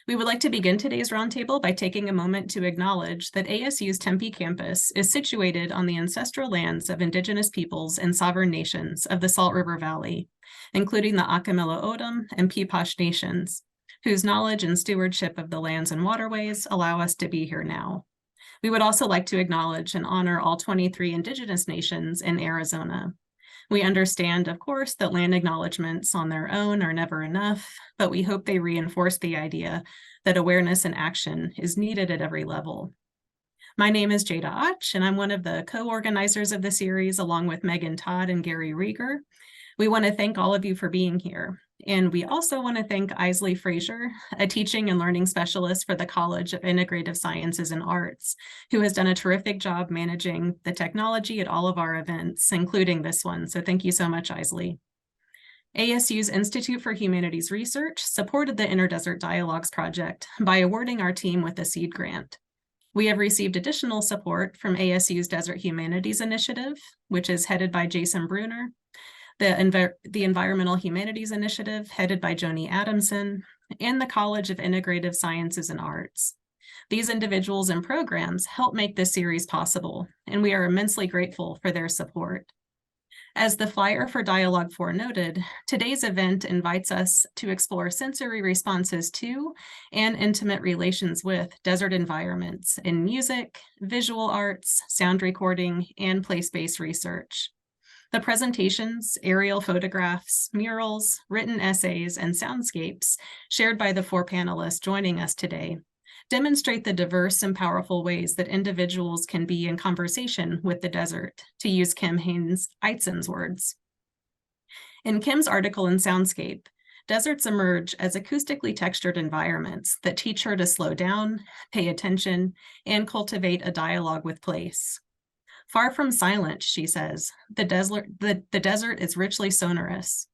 We would like to begin today's roundtable by taking a moment to acknowledge that ASU's Tempe campus is situated on the ancestral lands of Indigenous peoples and sovereign nations of the Salt River Valley, including the Akamila Odom and Peepash nations, whose knowledge and stewardship of the lands and waterways allow us to be here now. We would also like to acknowledge and honor all 23 Indigenous nations in Arizona. We understand, of course, that land acknowledgements on their own are never enough, but we hope they reinforce the idea that awareness and action is needed at every level. My name is Jada Och, and I'm one of the co-organizers of the series, along with Megan Todd and Gary Rieger. We want to thank all of you for being here. And we also want to thank Isley Frazier, a teaching and learning specialist for the College of Integrative Sciences and Arts, who has done a terrific job managing the technology at all of our events, including this one. So thank you so much, Isley. ASU's Institute for Humanities Research supported the InterDesert Dialogues project by awarding our team with a seed grant. We have received additional support from ASU's Desert Humanities Initiative, which is headed by Jason Bruner, the Environmental Humanities Initiative, headed by Joni Adamson, and the College of Integrative Sciences and Arts. These individuals and programs help make this series possible, and we are immensely grateful for their support. As the flyer for Dialogue 4 noted, today's event invites us to explore sensory responses to and intimate relations with desert environments in music, visual arts, sound recording, and place-based research. The presentations, aerial photographs, murals, written essays, and soundscapes shared by the 4 panelists joining us today demonstrate the diverse and powerful ways that individuals can be in conversation with the desert, to use Kim Haines-Eitzen's words. In Kim's article in Soundscape, deserts emerge as acoustically textured environments that teach her to slow down, pay attention, and cultivate a dialogue with place. Far from silent, she says, the desert is richly sonorous.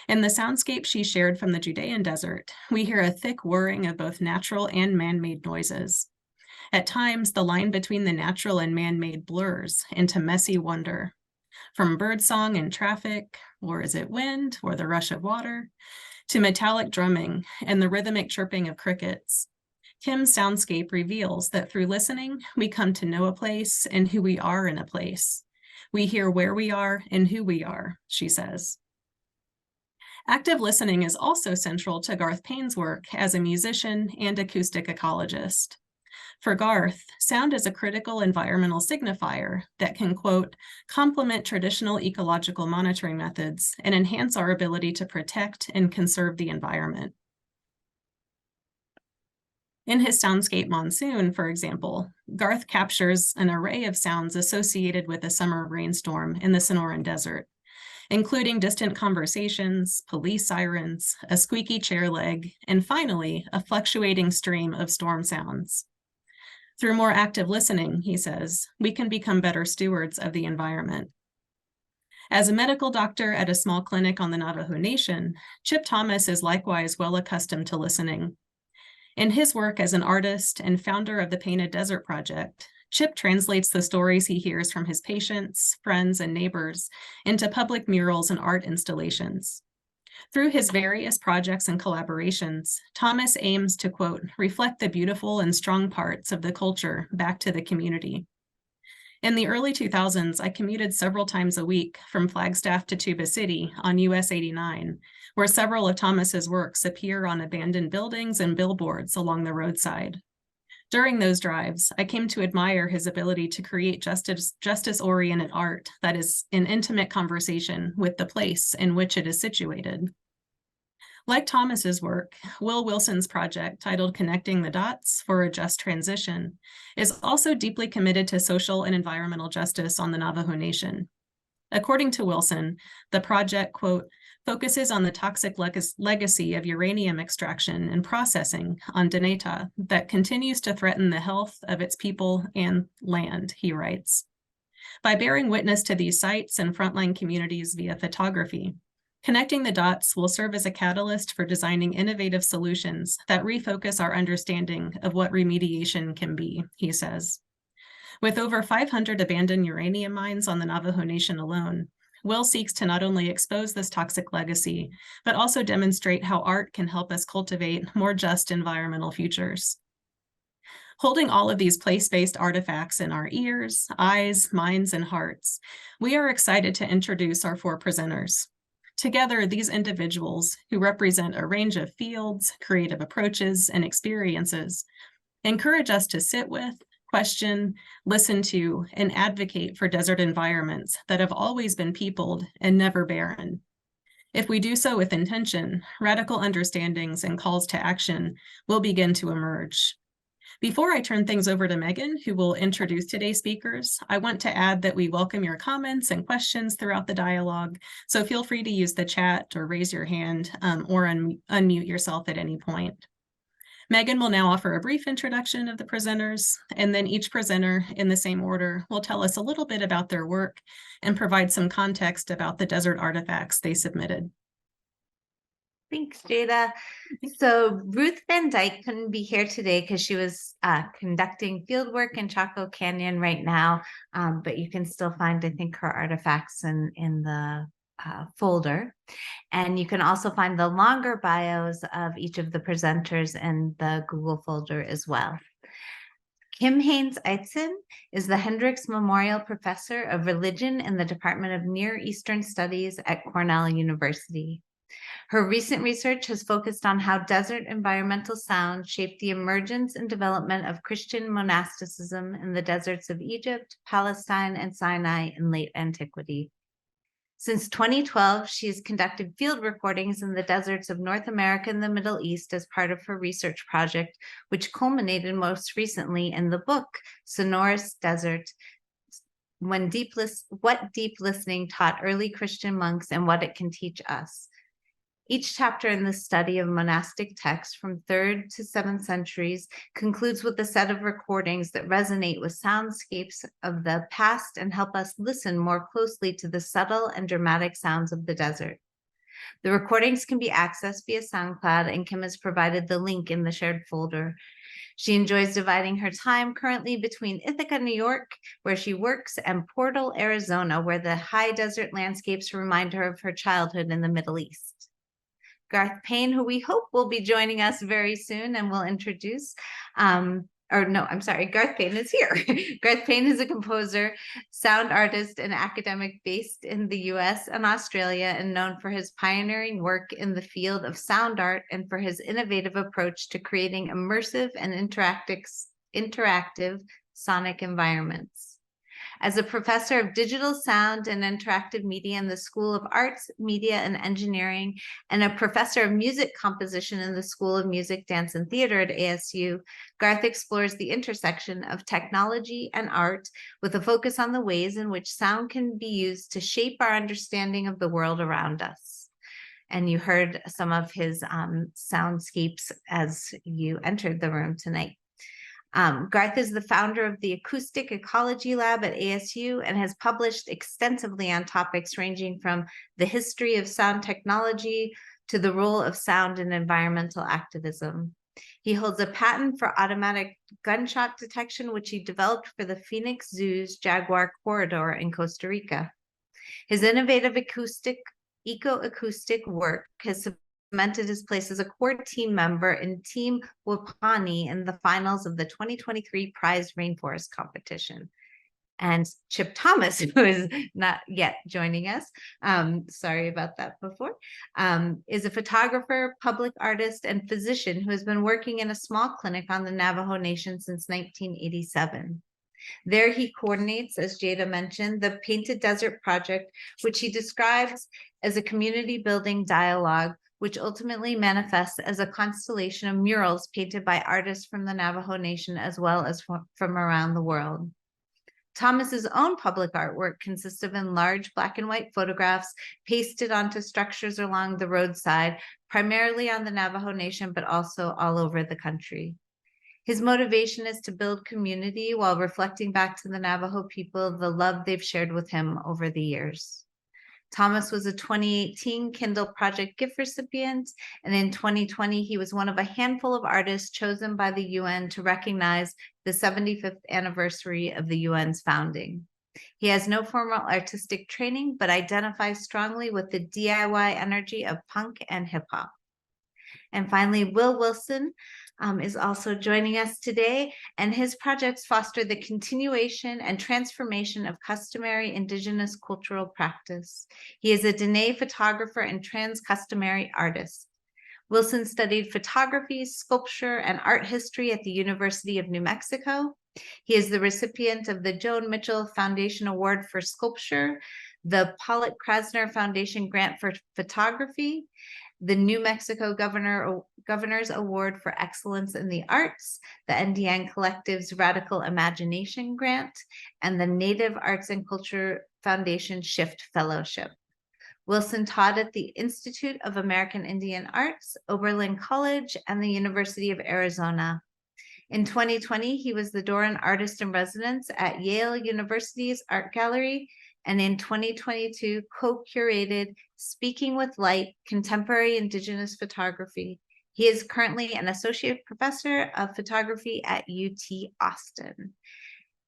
In the soundscape she shared from the Judean desert, we hear a thick whirring of both natural and man-made noises. At times, the line between the natural and man-made blurs into messy wonder. From birdsong and traffic, or is it wind, or the rush of water, to metallic drumming and the rhythmic chirping of crickets, Kim's soundscape reveals that through listening, we come to know a place and who we are in a place. We hear where we are and who we are, she says. Active listening is also central to Garth Paine's work as a musician and acoustic ecologist. For Garth, sound is a critical environmental signifier that can, quote, complement traditional ecological monitoring methods and enhance our ability to protect and conserve the environment. In his soundscape Monsoon, for example, Garth captures an array of sounds associated with a summer rainstorm in the Sonoran Desert, including distant conversations, police sirens, a squeaky chair leg, and finally, a fluctuating stream of storm sounds. Through more active listening, he says, we can become better stewards of the environment. As a medical doctor at a small clinic on the Navajo Nation, Chip Thomas is likewise well accustomed to listening. In his work as an artist and founder of the Painted Desert Project, Chip translates the stories he hears from his patients, friends, and neighbors into public murals and art installations. Through his various projects and collaborations, Thomas aims to, quote, reflect the beautiful and strong parts of the culture back to the community. In the early 2000s, I commuted several times a week from Flagstaff to Tuba City on US 89, where several of Thomas's works appear on abandoned buildings and billboards along the roadside. During those drives, I came to admire his ability to create justice-oriented art that is in intimate conversation with the place in which it is situated. Like Thomas's work, Will Wilson's project, titled Connecting the Dots for a Just Transition, is also deeply committed to social and environmental justice on the Navajo Nation. According to Wilson, the project, quote, focuses on the toxic legacy of uranium extraction and processing on Deneta that continues to threaten the health of its people and land, he writes. By bearing witness to these sites and frontline communities via photography, Connecting the Dots will serve as a catalyst for designing innovative solutions that refocus our understanding of what remediation can be, he says. With over 500 abandoned uranium mines on the Navajo Nation alone, Will seeks to not only expose this toxic legacy, but also demonstrate how art can help us cultivate more just environmental futures. Holding all of these place-based artifacts in our ears, eyes, minds, and hearts, we are excited to introduce our 4 presenters. Together, these individuals, who represent a range of fields, creative approaches, and experiences, encourage us to sit with, question, listen to, and advocate for desert environments that have always been peopled and never barren. If we do so with intention, radical understandings and calls to action will begin to emerge. Before I turn things over to Megan, who will introduce today's speakers, I want to add that we welcome your comments and questions throughout the dialogue, so feel free to use the chat or raise your hand or unmute yourself at any point. Megan will now offer a brief introduction of the presenters, and then each presenter, in the same order, will tell us a little bit about their work and provide some context about the desert artifacts they submitted. Thanks, Jada. So Ruth Van Dyke couldn't be here today because she was conducting field work in Chaco Canyon right now, but you can still find, I think, her artifacts in the folder. And you can also find the longer bios of each of the presenters in the Google folder as well. Kim Haines-Eitzen is the Hendricks Memorial Professor of Religion in the Department of Near Eastern Studies at Cornell University. Her recent research has focused on how desert environmental sound shaped the emergence and development of Christian monasticism in the deserts of Egypt, Palestine, and Sinai in late antiquity. Since 2012, she has conducted field recordings in the deserts of North America and the Middle East as part of her research project, which culminated most recently in the book, Sonorous Desert, What Deep Listening Taught Early Christian Monks and What It Can Teach Us. Each chapter in the study of monastic texts from 3rd to 7th centuries concludes with a set of recordings that resonate with soundscapes of the past and help us listen more closely to the subtle and dramatic sounds of the desert. The recordings can be accessed via SoundCloud, and Kim has provided the link in the shared folder. She enjoys dividing her time currently between Ithaca, New York, where she works, and Portal, Arizona, where the high desert landscapes remind her of her childhood in the Middle East. Garth Paine, who we hope will be joining us very soon and will introduce, Garth Paine is here. Garth Paine is a composer, sound artist, and academic based in the US and Australia, and known for his pioneering work in the field of sound art and for his innovative approach to creating immersive and interactive sonic environments. As a professor of digital sound and interactive media in the School of Arts, Media, and Engineering, and a professor of music composition in the School of Music, Dance, and Theater at ASU, Garth explores the intersection of technology and art with a focus on the ways in which sound can be used to shape our understanding of the world around us. And you heard some of his soundscapes as you entered the room tonight. Garth is the founder of the Acoustic Ecology Lab at ASU and has published extensively on topics ranging from the history of sound technology to the role of sound in environmental activism. He holds a patent for automatic gunshot detection, which he developed for the Phoenix Zoo's Jaguar Corridor in Costa Rica. His innovative ecoacoustic work has cemented his place as a core team member in Team Wapani in the finals of the 2023 Prize Rainforest Competition. And Chip Thomas, who is not yet joining us, sorry about that before, is a photographer, public artist, and physician who has been working in a small clinic on the Navajo Nation since 1987. There he coordinates, as Jada mentioned, the Painted Desert Project, which he describes as a community building dialogue, which ultimately manifests as a constellation of murals painted by artists from the Navajo Nation as well as from around the world. Thomas's own public artwork consists of enlarged black and white photographs pasted onto structures along the roadside, primarily on the Navajo Nation, but also all over the country. His motivation is to build community while reflecting back to the Navajo people the love they've shared with him over the years. Thomas was a 2018 Kindle Project gift recipient, and in 2020, he was one of a handful of artists chosen by the UN to recognize the 75th anniversary of the UN's founding. He has no formal artistic training, but identifies strongly with the DIY energy of punk and hip hop. And finally, Will Wilson is also joining us today, and his projects foster the continuation and transformation of customary Indigenous cultural practice. He is a Dene photographer and trans-customary artist. Wilson studied photography, sculpture, and art history at the University of New Mexico. He is the recipient of the Joan Mitchell Foundation Award for Sculpture, the Pollock Krasner Foundation Grant for Photography, the New Mexico Governor's Award for Excellence in the Arts, the NDN Collective's Radical Imagination Grant, and the Native Arts and Culture Foundation Shift Fellowship. Wilson taught at the Institute of American Indian Arts, Oberlin College, and the University of Arizona. In 2020, he was the Doran Artist in Residence at Yale University's Art Gallery, and in 2022 co-curated Speaking with Light, Contemporary Indigenous Photography. He is currently an associate professor of photography at UT Austin.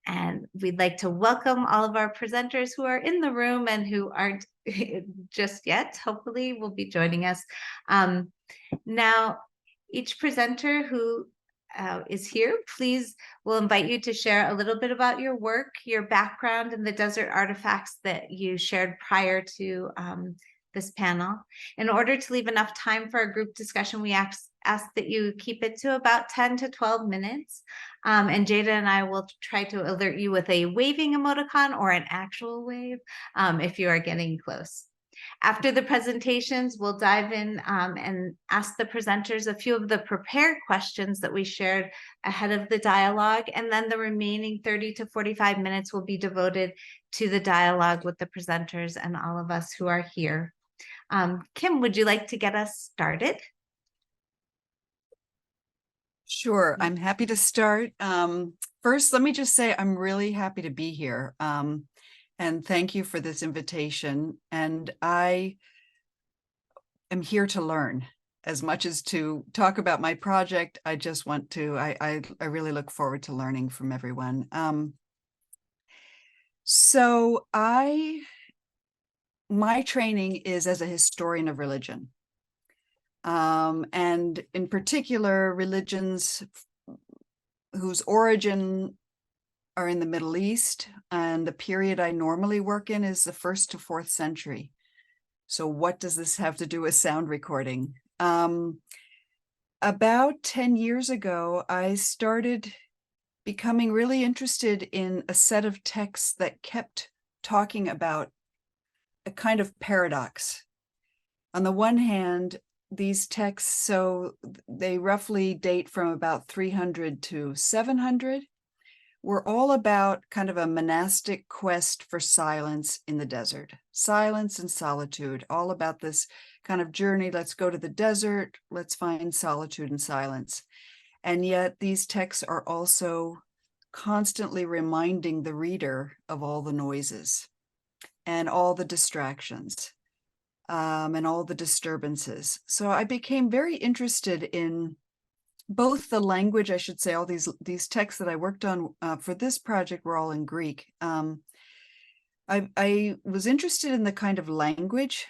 And we'd like to welcome all of our presenters who are in the room and who aren't just yet, hopefully will be joining us. Now, each presenter who is here, please, we'll invite you to share a little bit about your work, your background, and the desert artifacts that you shared prior to this panel. In order to leave enough time for a group discussion, we ask that you keep it to about 10 to 12 minutes. And Jada and I will try to alert you with a waving emoticon or an actual wave if you are getting close. After the presentations, we'll dive in and ask the presenters a few of the prepared questions that we shared ahead of the dialogue, and then the remaining 30 to 45 minutes will be devoted to the dialogue with the presenters and all of us who are here. Kim, would you like to get us started? Sure, I'm happy to start. First, let me just say I'm really happy to be here. And thank you for this invitation. And I am here to learn as much as to talk about my project. I just want to, I really look forward to learning from everyone. My training is as a historian of religion. And in particular, religions whose origin are in the Middle East, and the period I normally work in is the 1st to 4th century. So what does this have to do with sound recording? About 10 years ago, I started becoming really interested in a set of texts that kept talking about a kind of paradox. On the one hand, these texts, so they roughly date from about 300 to 700, were all about kind of a monastic quest for silence in the desert. Silence and solitude, all about this kind of journey. Let's go to the desert, let's find solitude and silence. And yet these texts are also constantly reminding the reader of all the noises and all the distractions and all the disturbances. So I became very interested in both the language, I should say, all these texts that I worked on for this project were all in Greek. I was interested in the kind of language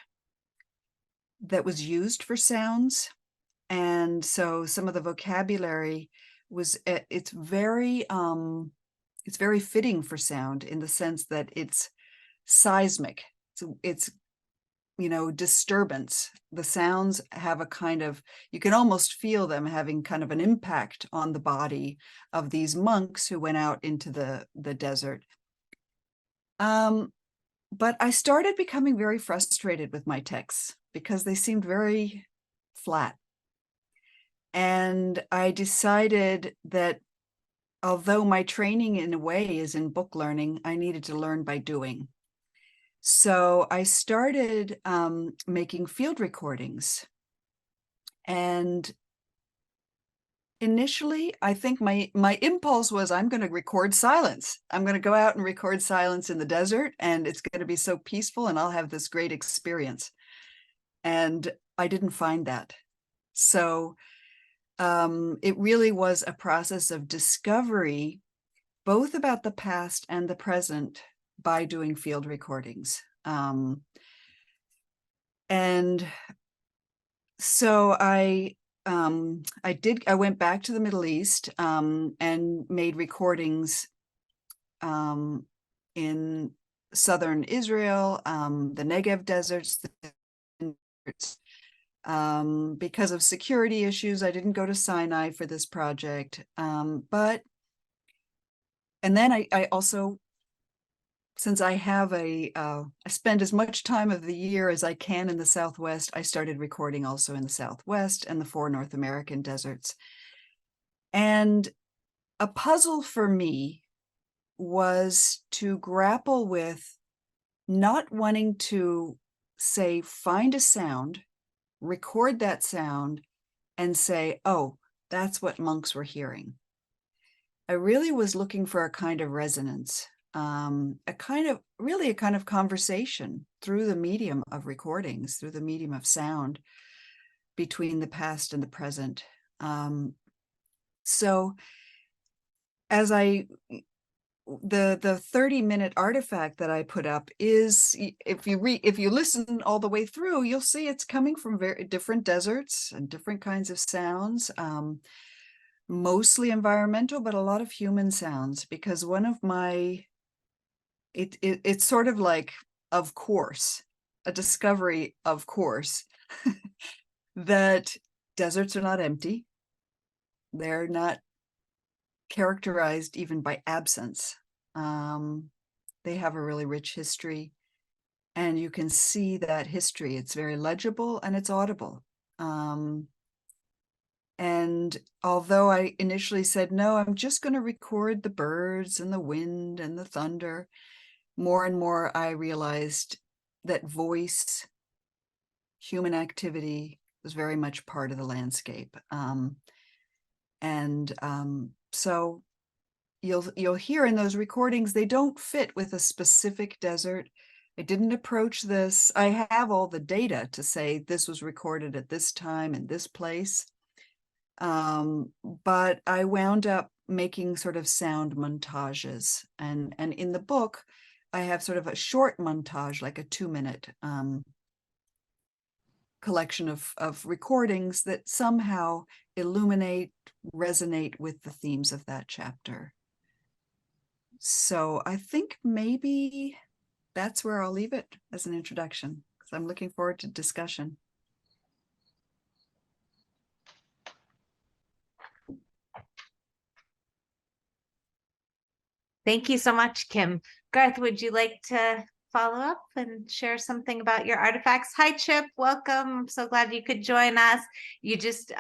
that was used for sounds. And so some of the vocabulary was, it's very fitting for sound in the sense that it's seismic. It's disturbance. The sounds have a kind of, you can almost feel them having kind of an impact on the body of these monks who went out into the desert. But I started becoming very frustrated with my texts because they seemed very flat. And I decided that although my training in a way is in book learning, I needed to learn by doing. So I started making field recordings. And initially, I think my impulse was, I'm going to record silence. I'm going to go out and record silence in the desert, and it's going to be so peaceful, and I'll have this great experience. And I didn't find that. So it really was a process of discovery, both about the past and the present, by doing field recordings. And so I went back to the Middle East and made recordings in southern Israel, the Negev deserts. Because of security issues, I didn't go to Sinai for this project. And then I also, since I have I spend as much time of the year as I can in the Southwest, I started recording also in the Southwest and the 4 North American deserts. And a puzzle for me was to grapple with not wanting to say, find a sound, record that sound, and say, oh, that's what monks were hearing. I really was looking for a kind of resonance, a kind of conversation through the medium of recordings, through the medium of sound between the past and the present. So as the 30-minute artifact that I put up is, if you listen all the way through, you'll see it's coming from very different deserts and different kinds of sounds, mostly environmental, but a lot of human sounds, because one of my, it's sort of like, of course, a discovery, of course, that deserts are not empty. They're not characterized even by absence. They have a really rich history, and you can see that history. It's very legible and it's audible. And although I initially said, no, I'm just going to record the birds and the wind and the thunder, more and more I realized that voice, human activity was very much part of the landscape. So you'll hear in those recordings, they don't fit with a specific desert. I didn't approach this. I have all the data to say this was recorded at this time in this place. But I wound up making sort of sound montages. And in the book, I have sort of a short montage, like a 2-minute collection of recordings that somehow illuminate, resonate with the themes of that chapter. So I think maybe that's where I'll leave it as an introduction, because I'm looking forward to discussion. Thank you so much, Kim. Garth, would you like to follow up and share something about your artifacts? Hi, Chip. Welcome. I'm so glad you could join us. You just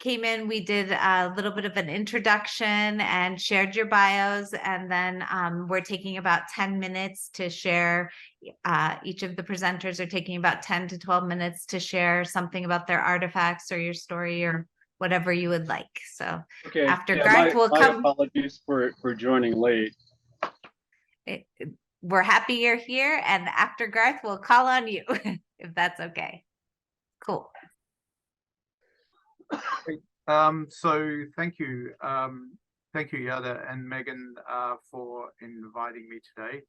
came in. We did a little bit of an introduction and shared your bios, and then we're taking about 10 minutes to share. Each of the presenters are taking about 10 to 12 minutes to share something about their artifacts or your story or whatever you would like. So okay, after yeah, Garth will come. Apologies for joining late. We're happy you're here, and after Garth, we'll call on you if that's okay. Cool. So thank you, Yada and Megan, for inviting me today.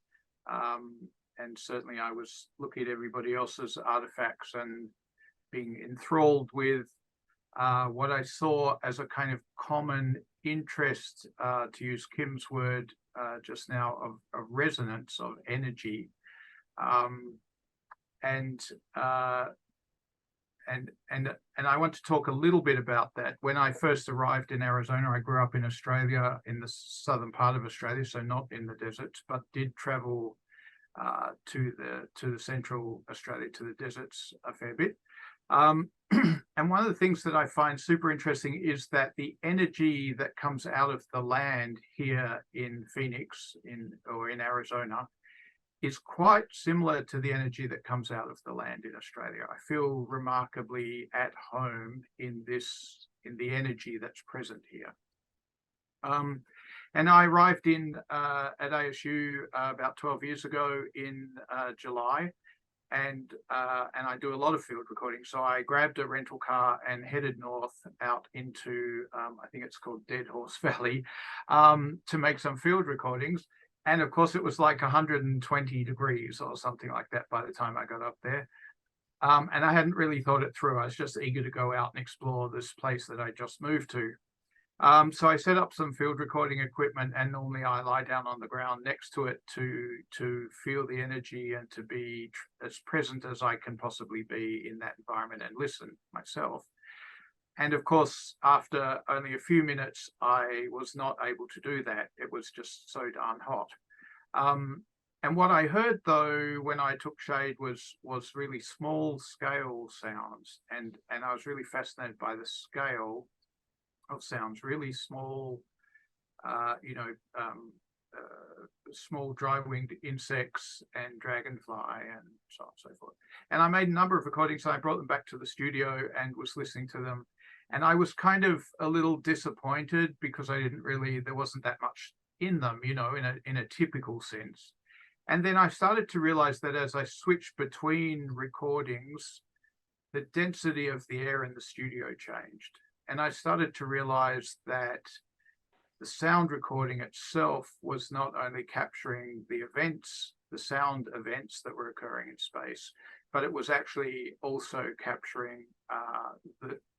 And certainly I was looking at everybody else's artifacts and being enthralled with what I saw as a kind of common interest, to use Kim's word just now, of resonance, of energy. And I want to talk a little bit about that. When I first arrived in Arizona, I grew up in Australia, in the southern part of Australia, so not in the deserts, but did travel to the central Australia, to the deserts a fair bit. And one of the things that I find super interesting is that the energy that comes out of the land here in Phoenix or in Arizona is quite similar to the energy that comes out of the land in Australia. I feel remarkably at home in the energy that's present here. And I arrived at ASU about 12 years ago in July. And I do a lot of field recording. So I grabbed a rental car and headed north out into, I think it's called Dead Horse Valley, to make some field recordings. And of course, it was like 120 degrees or something like that by the time I got up there. And I hadn't really thought it through. I was just eager to go out and explore this place that I just moved to. So I set up some field recording equipment, and normally I lie down on the ground next to it to feel the energy and to be as present as I can possibly be in that environment and listen myself. And of course, after only a few minutes, I was not able to do that. It was just so darn hot. And what I heard, though, when I took shade was really small scale sounds. And I was really fascinated by the scale of sounds, really small, small dry-winged insects and dragonfly and so on and so forth. And I made a number of recordings. And I brought them back to the studio and was listening to them. And I was kind of a little disappointed because there wasn't that much in them, in a typical sense. And then I started to realize that as I switched between recordings, the density of the air in the studio changed. And I started to realize that the sound recording itself was not only capturing the events, the sound events that were occurring in space, but it was actually also capturing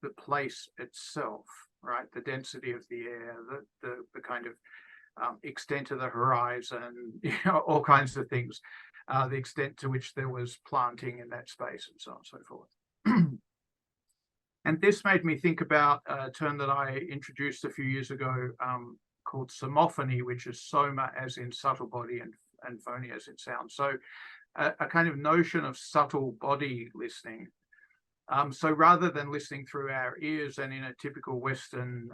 the place itself, right? The density of the air, the kind of extent of the horizon, all kinds of things, the extent to which there was planting in that space and so on and so forth. And this made me think about a term that I introduced a few years ago called somophony, which is soma as in subtle body and phony as in sound. So a kind of notion of subtle body listening. So rather than listening through our ears and in a typical Western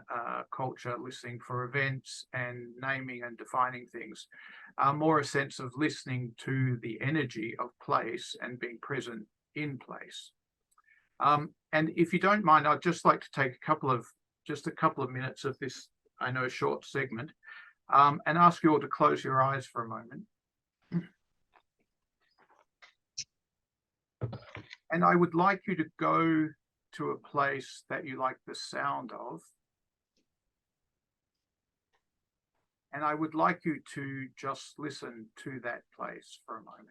culture, listening for events and naming and defining things, more a sense of listening to the energy of place and being present in place. And if you don't mind, I'd just like to take a couple of minutes of this, I know, short segment, and ask you all to close your eyes for a moment. And I would like you to go to a place that you like the sound of. And I would like you to just listen to that place for a moment.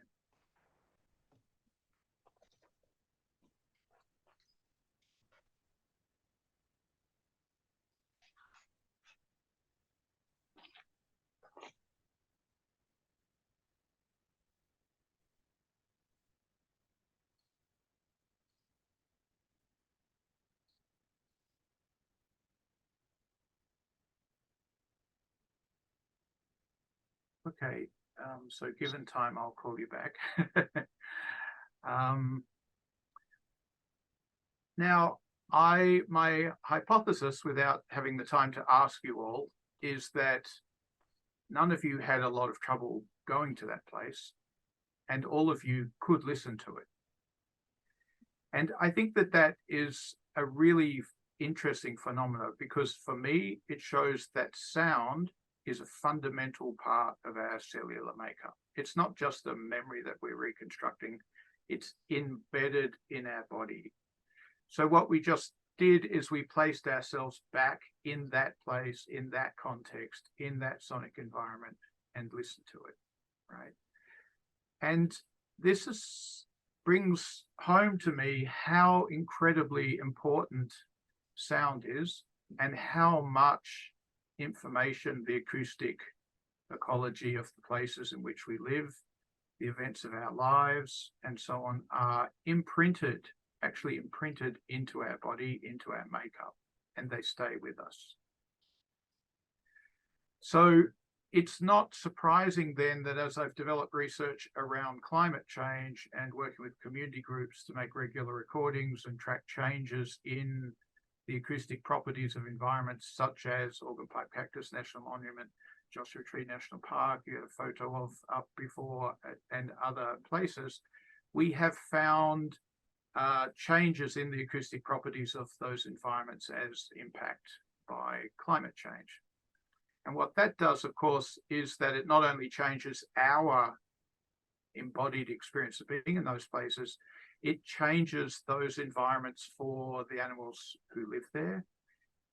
Okay, so given time, I'll call you back. Now, my hypothesis, without having the time to ask you all, is that none of you had a lot of trouble going to that place, and all of you could listen to it. And I think that that is a really interesting phenomenon, because for me, it shows that sound is a fundamental part of our cellular makeup. It's not just a memory that we're reconstructing, it's embedded in our body. So what we just did is we placed ourselves back in that place, in that context, in that sonic environment, and listened to it, right? And this brings home to me how incredibly important sound is, and how much information the acoustic ecology of the places in which we live, the events of our lives, and so on, are actually imprinted into our body, into our makeup, and they stay with us. So it's not surprising then that as I've developed research around climate change and working with community groups to make regular recordings and track changes in the acoustic properties of environments such as Organ Pipe Cactus National Monument, Joshua Tree National Park, you have a photo of up before, and other places, we have found changes in the acoustic properties of those environments as impact by climate change. And what that does, of course, is that it not only changes our embodied experience of being in those places, it changes those environments for the animals who live there.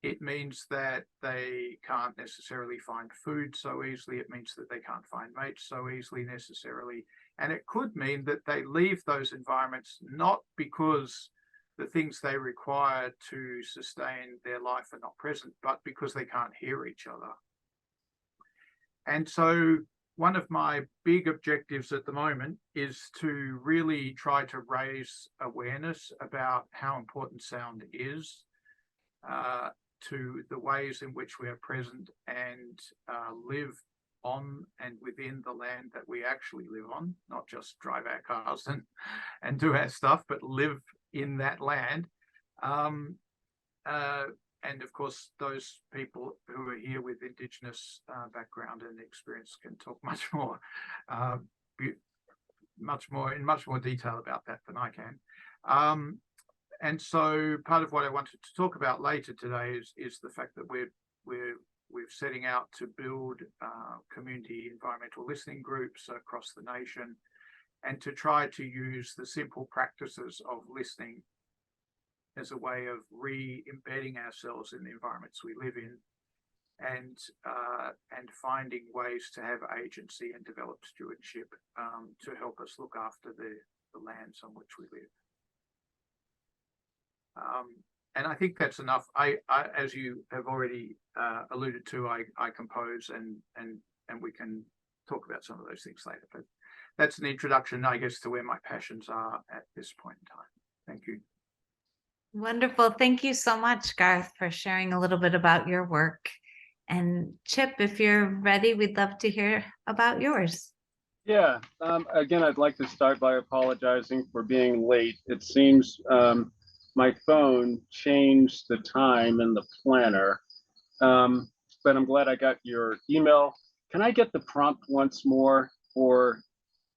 It means that they can't necessarily find food so easily. It means that they can't find mates so easily necessarily. And it could mean that they leave those environments not because the things they require to sustain their life are not present, but because they can't hear each other. And so one of my big objectives at the moment is to really try to raise awareness about how important sound is to the ways in which we are present and live on and within the land that we actually live on, not just drive our cars and do our stuff, but live in that land. And of course, those people who are here with Indigenous background and experience can talk much more in much more detail about that than I can. And so part of what I wanted to talk about later today is the fact that we're setting out to build community environmental listening groups across the nation, and to try to use the simple practices of listening as a way of re-embedding ourselves in the environments we live in, and finding ways to have agency and develop stewardship to help us look after the lands on which we live. And I think that's enough. I as you have already alluded to, I compose and we can talk about some of those things later. But that's an introduction, I guess, to where my passions are at this point in time. Thank you. Wonderful. Thank you so much, Garth, for sharing a little bit about your work. And Chip, if you're ready, we'd love to hear about yours. Yeah, again, I'd like to start by apologizing for being late. It seems my phone changed the time in the planner, but I'm glad I got your email. Can I get the prompt once more for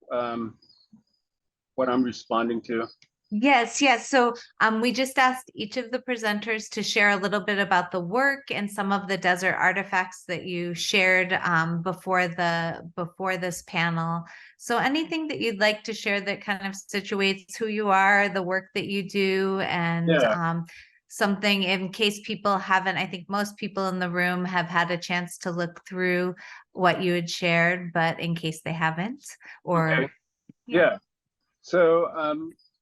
what I'm responding to? Yes. So we just asked each of the presenters to share a little bit about the work and some of the desert artifacts that you shared before this panel. So anything that you'd like to share that kind of situates who you are, the work that you do, and something in case people haven't, I think most people in the room have had a chance to look through what you had shared, but in case they haven't, or okay. Yeah. So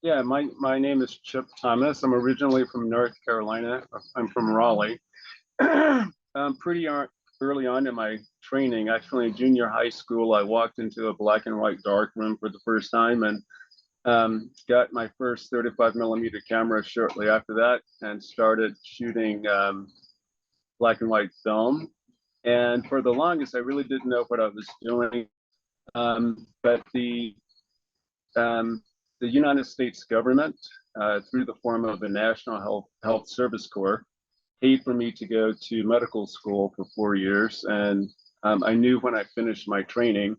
yeah, my name is Chip Thomas. I'm originally from North Carolina. I'm from Raleigh. Pretty early on in my training, actually in junior high school, I walked into a black and white dark room for the first time, and got my first 35mm camera shortly after that, and started shooting black and white film. And for the longest, I really didn't know what I was doing. But the United States government, through the form of the National Health Service Corps, paid for me to go to medical school for 4 years. And I knew when I finished my training,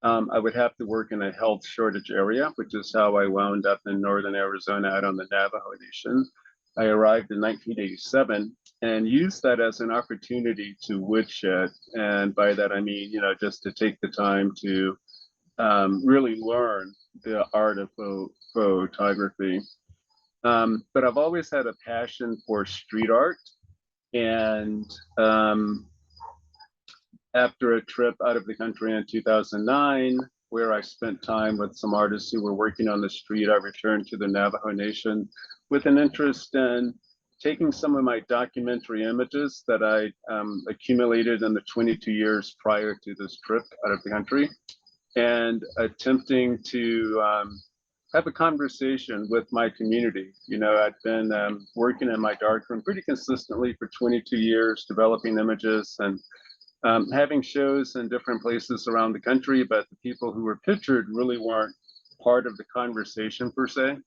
I would have to work in a health shortage area, which is how I wound up in northern Arizona out on the Navajo Nation. I arrived in 1987 and used that as an opportunity to woodshed. And by that, I mean, just to take the time to really learn the art of photography. But I've always had a passion for street art. And after a trip out of the country in 2009, where I spent time with some artists who were working on the street, I returned to the Navajo Nation with an interest in taking some of my documentary images that I accumulated in the 22 years prior to this trip out of the country, and attempting to have a conversation with my community. I'd been working in my darkroom pretty consistently for 22 years, developing images and having shows in different places around the country, but the people who were pictured really weren't part of the conversation per se.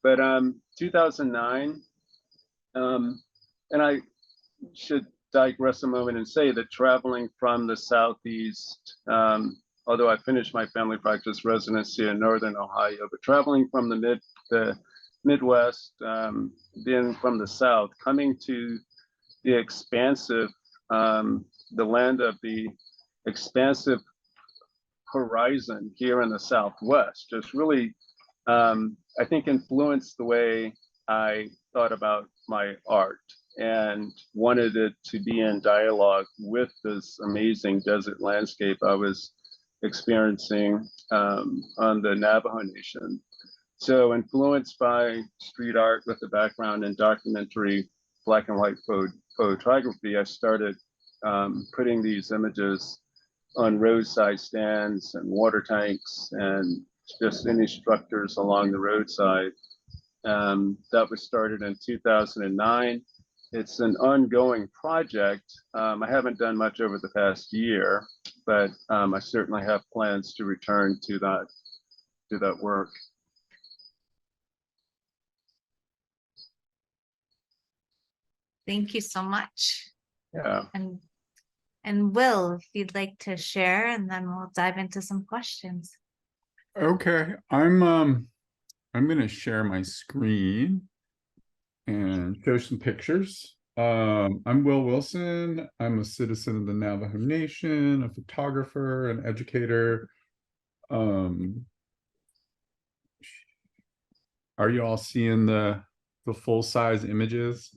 But 2009, and I should digress a moment and say that traveling from the Southeast, although I finished my family practice residency in Northern Ohio, but traveling from the Midwest, then from the South, coming to the expansive, the land of the expansive horizon here in the Southwest, just really, I think, influenced the way I thought about my art. and wanted it to be in dialogue with this amazing desert landscape I was experiencing on the Navajo Nation. So influenced by street art with a background in documentary black and white photography, I started putting these images on roadside stands and water tanks and just any structures along the roadside. That was started in 2009. It's an ongoing project. I haven't done much over the past year, but I certainly have plans to return to that work. Thank you so much. Yeah. And Will, if you'd like to share, and then we'll dive into some questions. Okay, I'm going to share my screen and show some pictures. I'm Will Wilson. I'm a citizen of the Navajo Nation, a photographer, an educator. Are you all seeing the full-size images?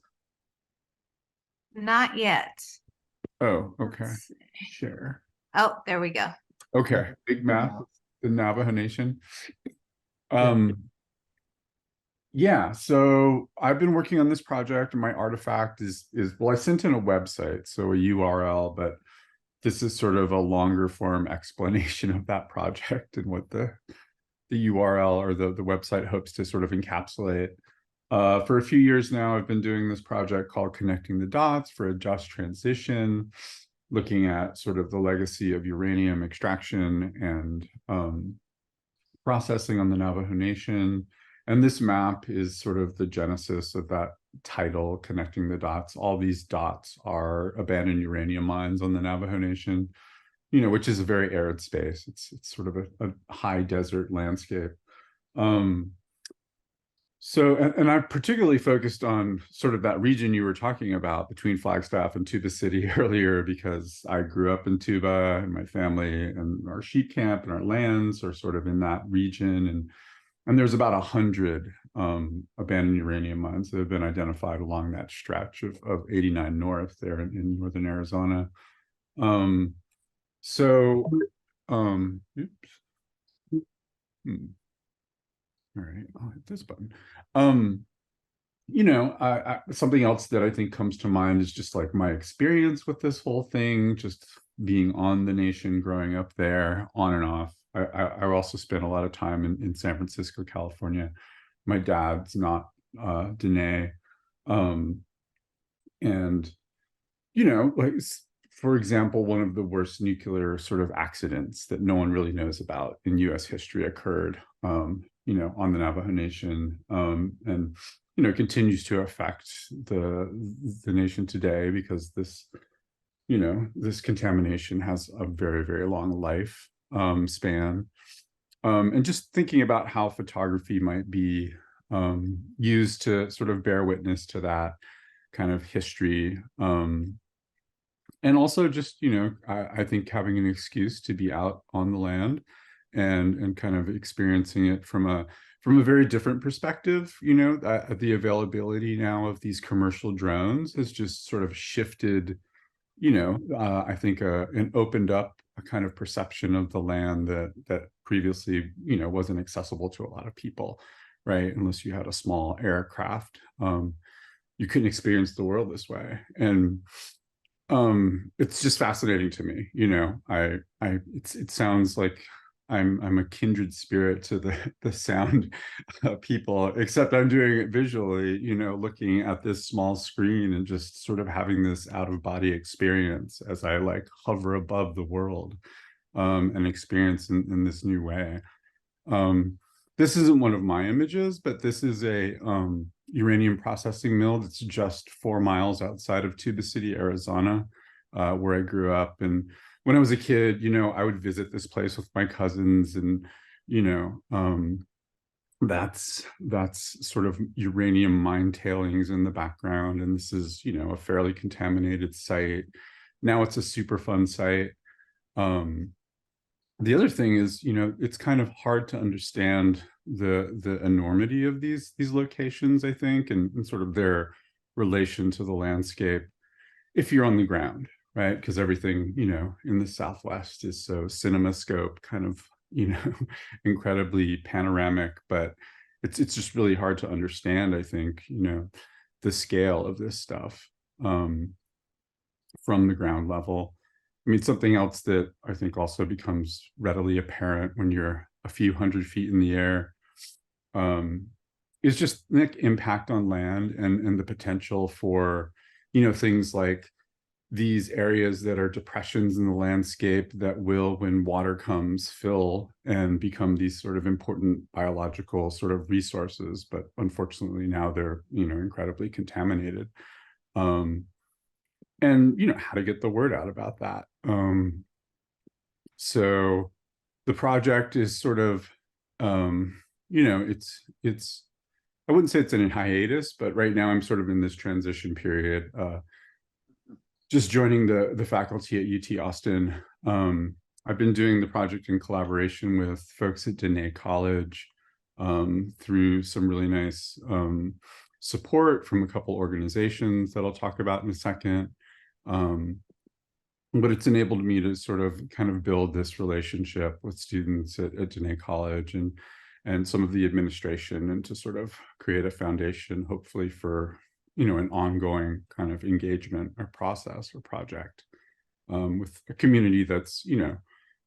Not yet. Oh, okay. Let's see. Share. Oh, there we go. Okay, big map, the Navajo Nation. Yeah, so I've been working on this project, and my artifact is well, I sent in a website, so a URL, but this is sort of a longer form explanation of that project and what the URL or the website hopes to sort of encapsulate. For a few years now, I've been doing this project called Connecting the Dots for a Just Transition, looking at sort of the legacy of uranium extraction and processing on the Navajo Nation. And this map is sort of the genesis of that title, Connecting the Dots. All these dots are abandoned uranium mines on the Navajo Nation, you know, which is a very arid space. It's sort of a high desert landscape. So, and I particularly focused on sort of that region you were talking about between Flagstaff and Tuba City earlier, because I grew up in Tuba and my family and our sheep camp and our lands are sort of in that region. And there's about 100 abandoned uranium mines that have been identified along that stretch of 89 North there in northern Arizona. Oops. All right, I'll hit this button. You know, something else that I think comes to mind is just like my experience with this whole thing, just being on the nation, growing up there, on and off. I also spent a lot of time in San Francisco, California. My dad's not Dene. And, you know, like, for example, one of the worst nuclear sort of accidents that no one really knows about in US history occurred, you know, on the Navajo Nation, and, you know, continues to affect the nation today because this, you know, this contamination has a very, very long life span. And just thinking about how photography might be used to sort of bear witness to that kind of history. And also just, you know, I think having an excuse to be out on the land and kind of experiencing it from a very different perspective. You know, the availability now of these commercial drones has just sort of shifted, you know, I think and opened up a kind of perception of the land that previously, you know, wasn't accessible to a lot of people, right? Unless you had a small aircraft, you couldn't experience the world this way. And it's just fascinating to me, you know. It sounds like I'm a kindred spirit to the sound people, except I'm doing it visually, you know, looking at this small screen and just sort of having this out-of-body experience as I like hover above the world and experience in this new way. This isn't one of my images, but this is a uranium processing mill that's just 4 miles outside of Tuba City, Arizona, where I grew up. And when I was a kid, you know, I would visit this place with my cousins, and, you know, that's sort of uranium mine tailings in the background. And this is, you know, a fairly contaminated site. Now it's a super fun site. The other thing is, you know, it's kind of hard to understand the enormity of these locations, I think, and sort of their relation to the landscape if you're on the ground, right? Because everything, in the Southwest is so cinemascope, kind of, incredibly panoramic, but it's just really hard to understand, I think, the scale of this stuff from the ground level. I mean, something else that I think also becomes readily apparent when you're a few hundred feet in the air is just the impact on land and the potential for, things like these areas that are depressions in the landscape that will, when water comes, fill and become these sort of important biological sort of resources. But unfortunately now they're, incredibly contaminated. And, how to get the word out about that. So the project is sort of, it's, I wouldn't say it's in hiatus, but right now I'm sort of in this transition period, just joining the faculty at UT Austin. I've been doing the project in collaboration with folks at Diné College through some really nice support from a couple organizations that I'll talk about in a second. But it's enabled me to sort of kind of build this relationship with students at Diné College and some of the administration, and to sort of create a foundation, hopefully, for an ongoing kind of engagement or process or project with a community that's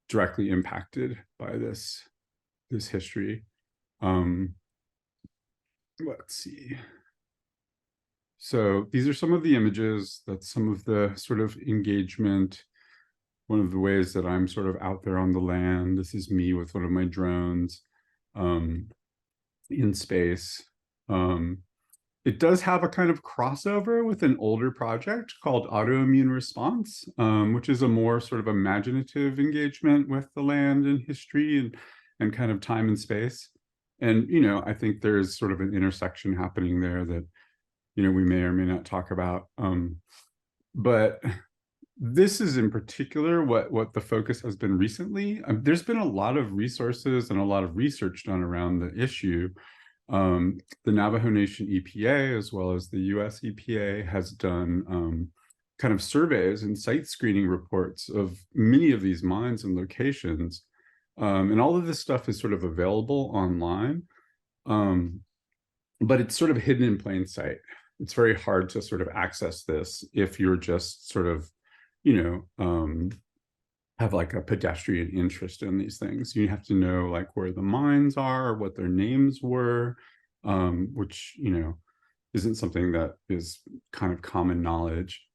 directly impacted by this history. Let's see. So these are some of the images. That's some of the sort of engagement. One of the ways that I'm sort of out there on the land. This is me with one of my drones in space. It does have a kind of crossover with an older project called Autoimmune Response, which is a more sort of imaginative engagement with the land and history and kind of time and space. And, I think there's sort of an intersection happening there that, we may or may not talk about. But this is in particular what the focus has been recently. There's been a lot of resources and a lot of research done around the issue. The Navajo Nation EPA, as well as the US EPA, has done kind of surveys and site screening reports of many of these mines and locations. And all of this stuff is sort of available online, but it's sort of hidden in plain sight. It's very hard to sort of access this if you're just sort of, have like a pedestrian interest in these things. You have to know like where the mines are, what their names were, which, isn't something that is kind of common knowledge.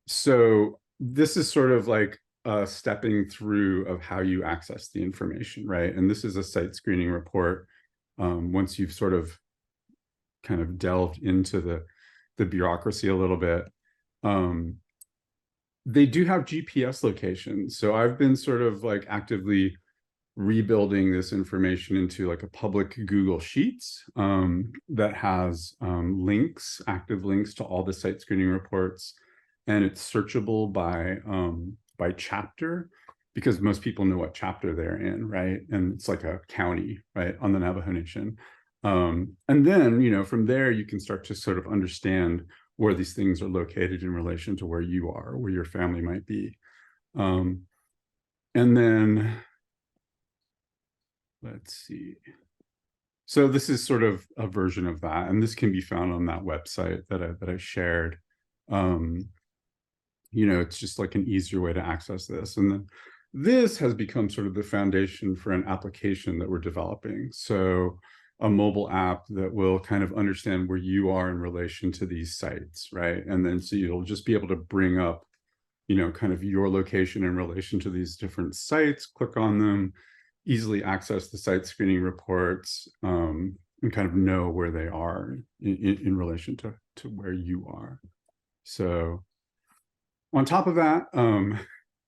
So this is sort of like a stepping through of how you access the information, right? And this is a site screening report. Once you've sort of kind of delved into the bureaucracy a little bit, they do have GPS locations. So I've been sort of like actively rebuilding this information into like a public Google Sheets that has active links to all the site screening reports, and it's searchable by chapter, because most people know what chapter they're in, right? And it's like a county, right, on the Navajo Nation. And then, from there, you can start to sort of understand where these things are located in relation to where you are, where your family might be. And then, let's see. So this is sort of a version of that, and this can be found on that website that I shared. It's just like an easier way to access this. And then this has become sort of the foundation for an application that we're developing. So a mobile app that will kind of understand where you are in relation to these sites, right? And then so you'll just be able to bring up, kind of your location in relation to these different sites, click on them, easily access the site screening reports, and kind of know where they are in relation to where you are. So on top of that,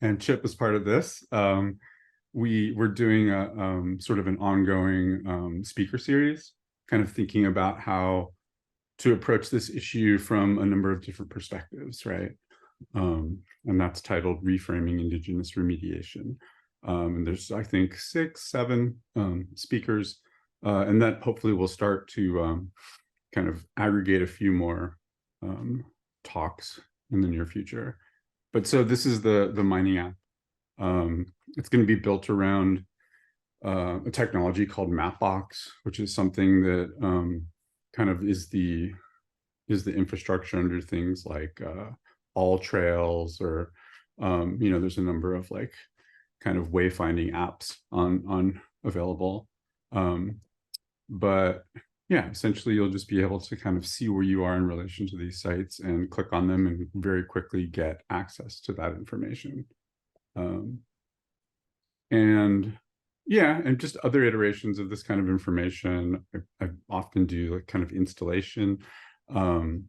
and Chip is part of this, we're doing a sort of an ongoing speaker series, kind of thinking about how to approach this issue from a number of different perspectives, right? And that's titled Reframing Indigenous Remediation. And there's, I think, 6, 7 speakers, and that hopefully will start to kind of aggregate a few more talks in the near future. But so this is the mining app. It's going to be built around a technology called Mapbox, which is something that kind of is the infrastructure under things like all trails, or there's a number of like kind of wayfinding apps on available. But yeah, essentially you'll just be able to kind of see where you are in relation to these sites and click on them and very quickly get access to that information. And yeah, and just other iterations of this kind of information. I often do like kind of installation in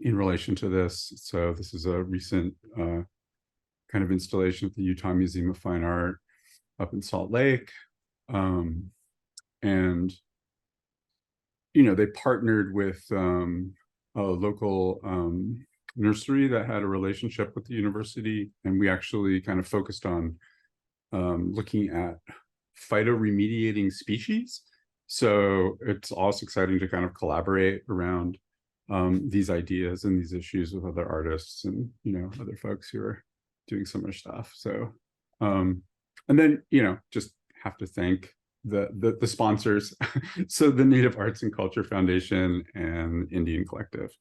relation to this. So this is a recent kind of installation at the Utah Museum of Fine Art up in Salt Lake. And they partnered with a local nursery that had a relationship with the university, and we actually kind of focused on looking at phytoremediating species. So it's also exciting to kind of collaborate around these ideas and these issues with other artists and other folks who are doing similar stuff. So and then just have to thank the sponsors. So the Native Arts and Culture Foundation and Indian Collective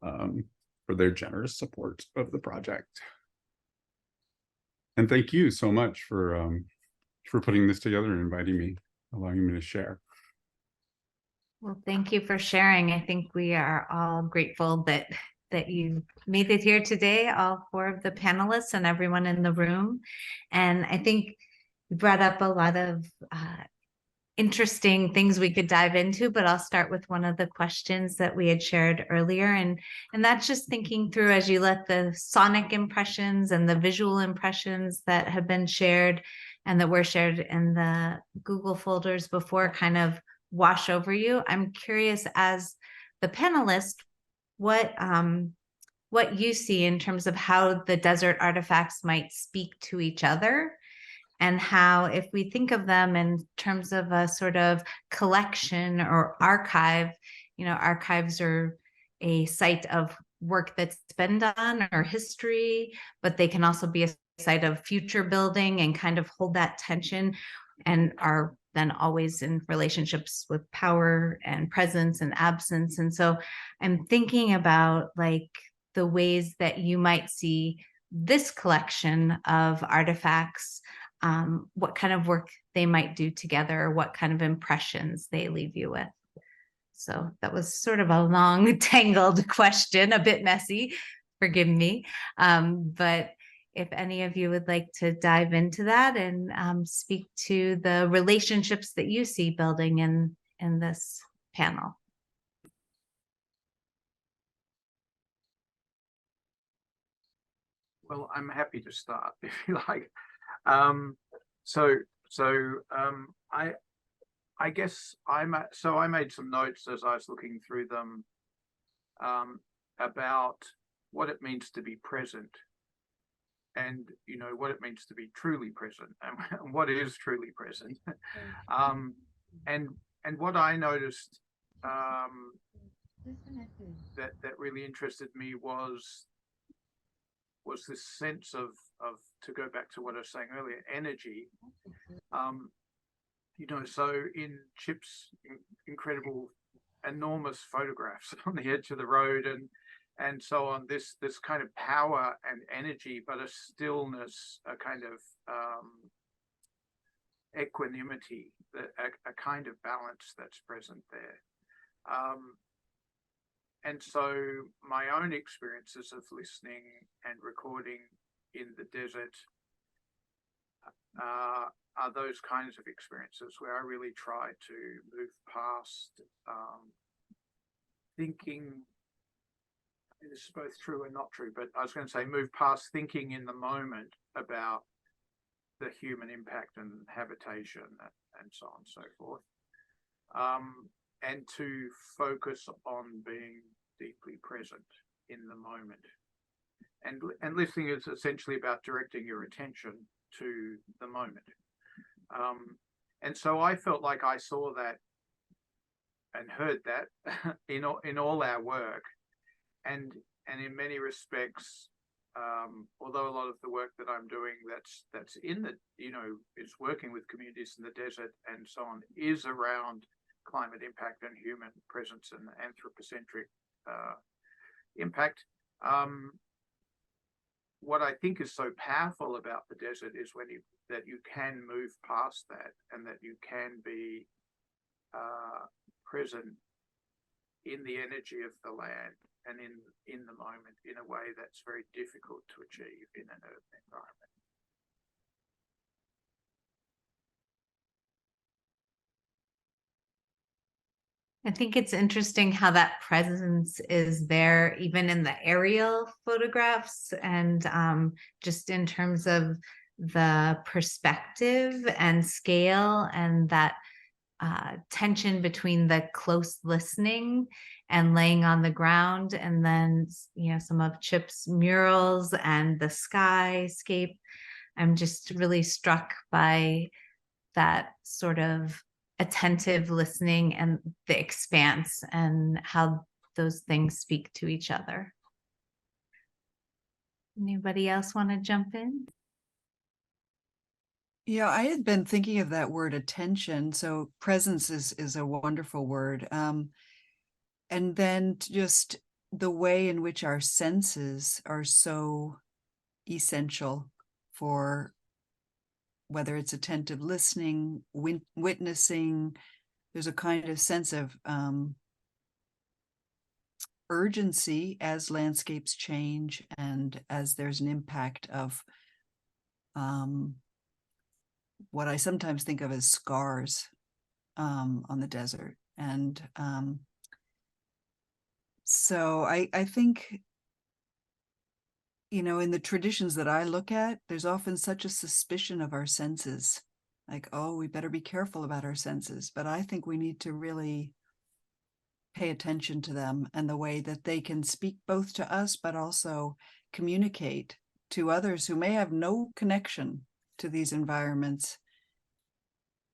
for their generous support of the project. And thank you so much for putting this together and inviting me, allowing me to share. Well, thank you for sharing. I think we are all grateful that you made it here today, all 4 of the panelists and everyone in the room. And I think you brought up a lot of interesting things we could dive into, but I'll start with one of the questions that we had shared earlier. And that's just thinking through, as you let the sonic impressions and the visual impressions that have been shared and that were shared in the Google folders before kind of wash over you. I'm curious, as the panelist, what you see in terms of how the desert artifacts might speak to each other, and how, if we think of them in terms of a sort of collection or archive, archives are a site of work that's been done or history, but they can also be a site of future building and kind of hold that tension, and are then always in relationships with power and presence and absence. And so I'm thinking about like the ways that you might see this collection of artifacts, what kind of work they might do together, what kind of impressions they leave you with. So that was sort of a long, tangled question, a bit messy, forgive me. But if any of you would like to dive into that and speak to the relationships that you see building in this panel. Well, I'm happy to start if you like. I guess I made some notes as I was looking through them about what it means to be present, and what it means to be truly present, and what is truly present. And what I noticed that really interested me was this sense of, to go back to what I was saying earlier, energy. So in Chip's incredible, enormous photographs on the edge of the road and so on, this kind of power and energy, but a stillness, a kind of equanimity, a kind of balance that's present there. And so my own experiences of listening and recording in the desert are those kinds of experiences where I really try to move past thinking. This is both true and not true, but I was going to say move past thinking in the moment about the human impact and habitation and so on and so forth. And to focus on being deeply present in the moment. And listening is essentially about directing your attention to the moment. And so I felt like I saw that heard that in all our work, and in many respects, although a lot of the work that I'm doing that's in the, is working with communities in the desert and so on, is around climate impact and human presence and anthropocentric impact. What I think is so powerful about the desert is that you can move past that, and that you can be present in the energy of the land and in the moment in a way that's very difficult to achieve in an urban environment. I think it's interesting how that presence is there even in the aerial photographs, and just in terms of the perspective and scale, and that tension between the close listening and laying on the ground, and then some of Chip's murals and the skyscape. I'm just really struck by that sort of attentive listening and the expanse, and how those things speak to each other. Anybody else want to jump in? Yeah, I had been thinking of that word attention. So presence is a wonderful word. And then just the way in which our senses are so essential for whether it's attentive listening, witnessing. There's a kind of sense of urgency as landscapes change, and as there's an impact of what I sometimes think of as scars on the desert. And so I think, in the traditions that I look at, there's often such a suspicion of our senses, like, oh, we better be careful about our senses. But I think we need to really pay attention to them, and the way that they can speak both to us, but also communicate to others who may have no connection to these environments.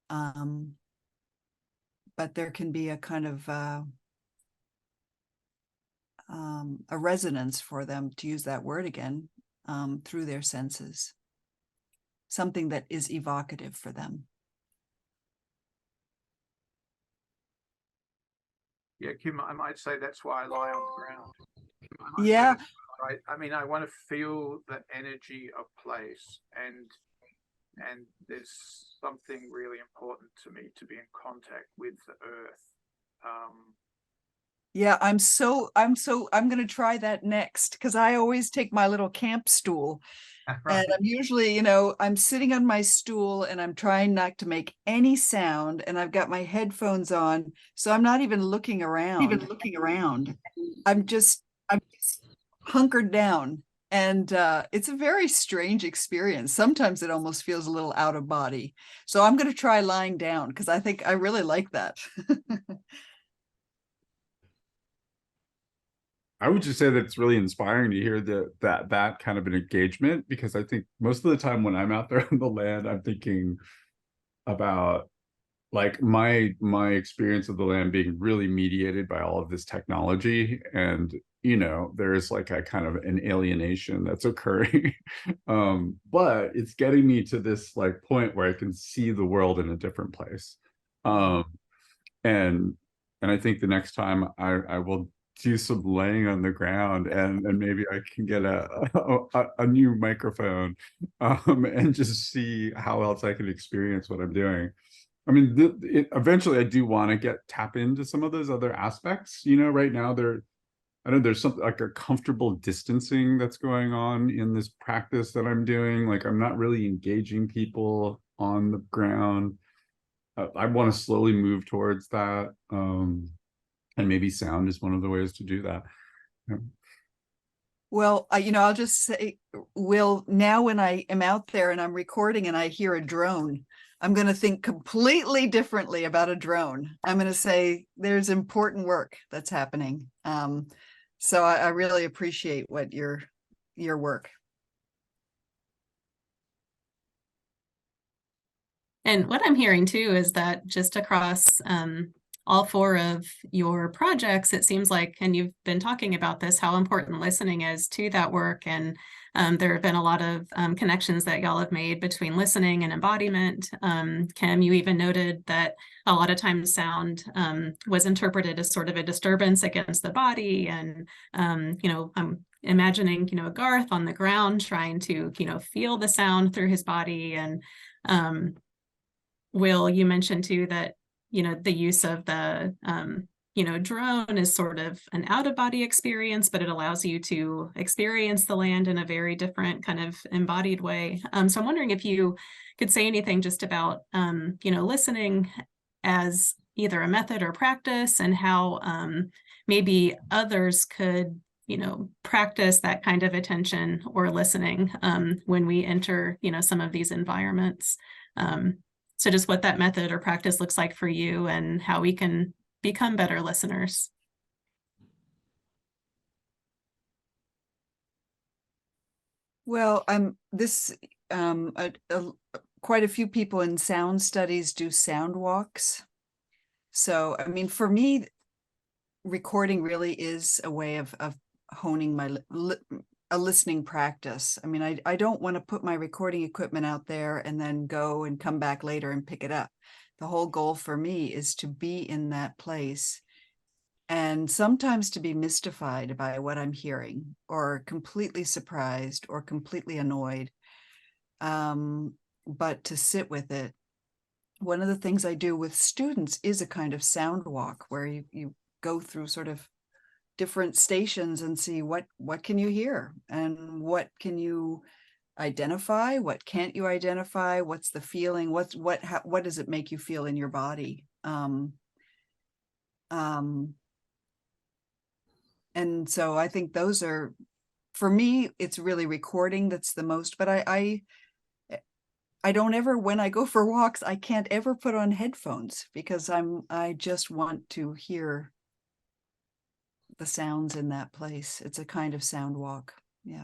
But there can be a kind of a resonance for them, to use that word again, through their senses, something that is evocative for them. Yeah, Kim, I might say that's why I lie on the ground. Yeah. I mean, I want to feel the energy of place, and there's something really important to me to be in contact with the earth. Yeah, I'm going to try that next, because I always take my little camp stool. Right. And I'm usually, I'm sitting on my stool and I'm trying not to make any sound, and I've got my headphones on, so I'm not even looking around. I'm just hunkered down, and it's a very strange experience. Sometimes it almost feels a little out of body. So I'm going to try lying down, because I think I really like that. I would just say that it's really inspiring to hear that kind of an engagement, because I think most of the time when I'm out there on the land, I'm thinking about like my experience of the land being really mediated by all of this technology, and there's like a kind of an alienation that's occurring. But it's getting me to this like point where I can see the world in a different place. And I think the next time I will do some laying on the ground, and maybe I can get a new microphone, and just see how else I can experience what I'm doing. I mean, eventually I do want to tap into some of those other aspects. Right now I know there's something like a comfortable distancing that's going on in this practice that I'm doing. Like, I'm not really engaging people on the ground. I want to slowly move towards that. And maybe sound is one of the ways to do that. Yeah. Well, I'll just say, Will, now when I am out there and I'm recording and I hear a drone, I'm going to think completely differently about a drone. I'm going to say there's important work that's happening. So I really appreciate what your work. And what I'm hearing too is that just across all four of your projects, it seems like, and you've been talking about this, how important listening is to that work. And there have been a lot of connections that y'all have made between listening and embodiment. Kim, you even noted that a lot of times sound was interpreted as sort of a disturbance against the body. And, I'm imagining, Garth on the ground trying to, feel the sound through his body. And Will, you mentioned too that, the use of the, drone is sort of an out-of-body experience, but it allows you to experience the land in a very different kind of embodied way. So I'm wondering if you could say anything just about, listening as either a method or practice, and how maybe others could, practice that kind of attention or listening when we enter, some of these environments. So just what that method or practice looks like for you, and how we can become better listeners. Well, quite a few people in sound studies do sound walks. So, I mean, for me, recording really is a way of honing a listening practice. I mean, I don't want to put my recording equipment out there and then go and come back later and pick it up. The whole goal for me is to be in that place, and sometimes to be mystified by what I'm hearing, or completely surprised or completely annoyed, but to sit with it. One of the things I do with students is a kind of sound walk, where you go through sort of different stations and see what can you hear, and what can you identify, what can't you identify, what's the feeling, what does it make you feel in your body. And so I think those are, for me, it's really recording that's the most, but I don't ever, when I go for walks, I can't ever put on headphones, because I just want to hear the sounds in that place. It's a kind of sound walk. Yeah.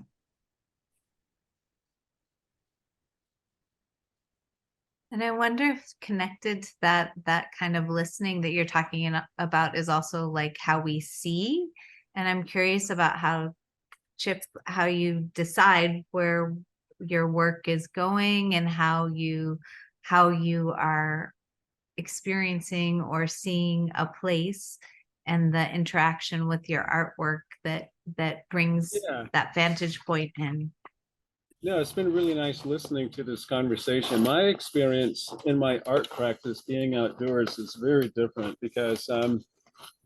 And I wonder if connected to that kind of listening that you're talking about is also like how we see. And I'm curious about how, Chip, how you decide where your work is going, and how you are experiencing or seeing a place, and the interaction with your artwork that brings that vantage point in. No, it's been really nice listening to this conversation. My experience in my art practice being outdoors is very different, because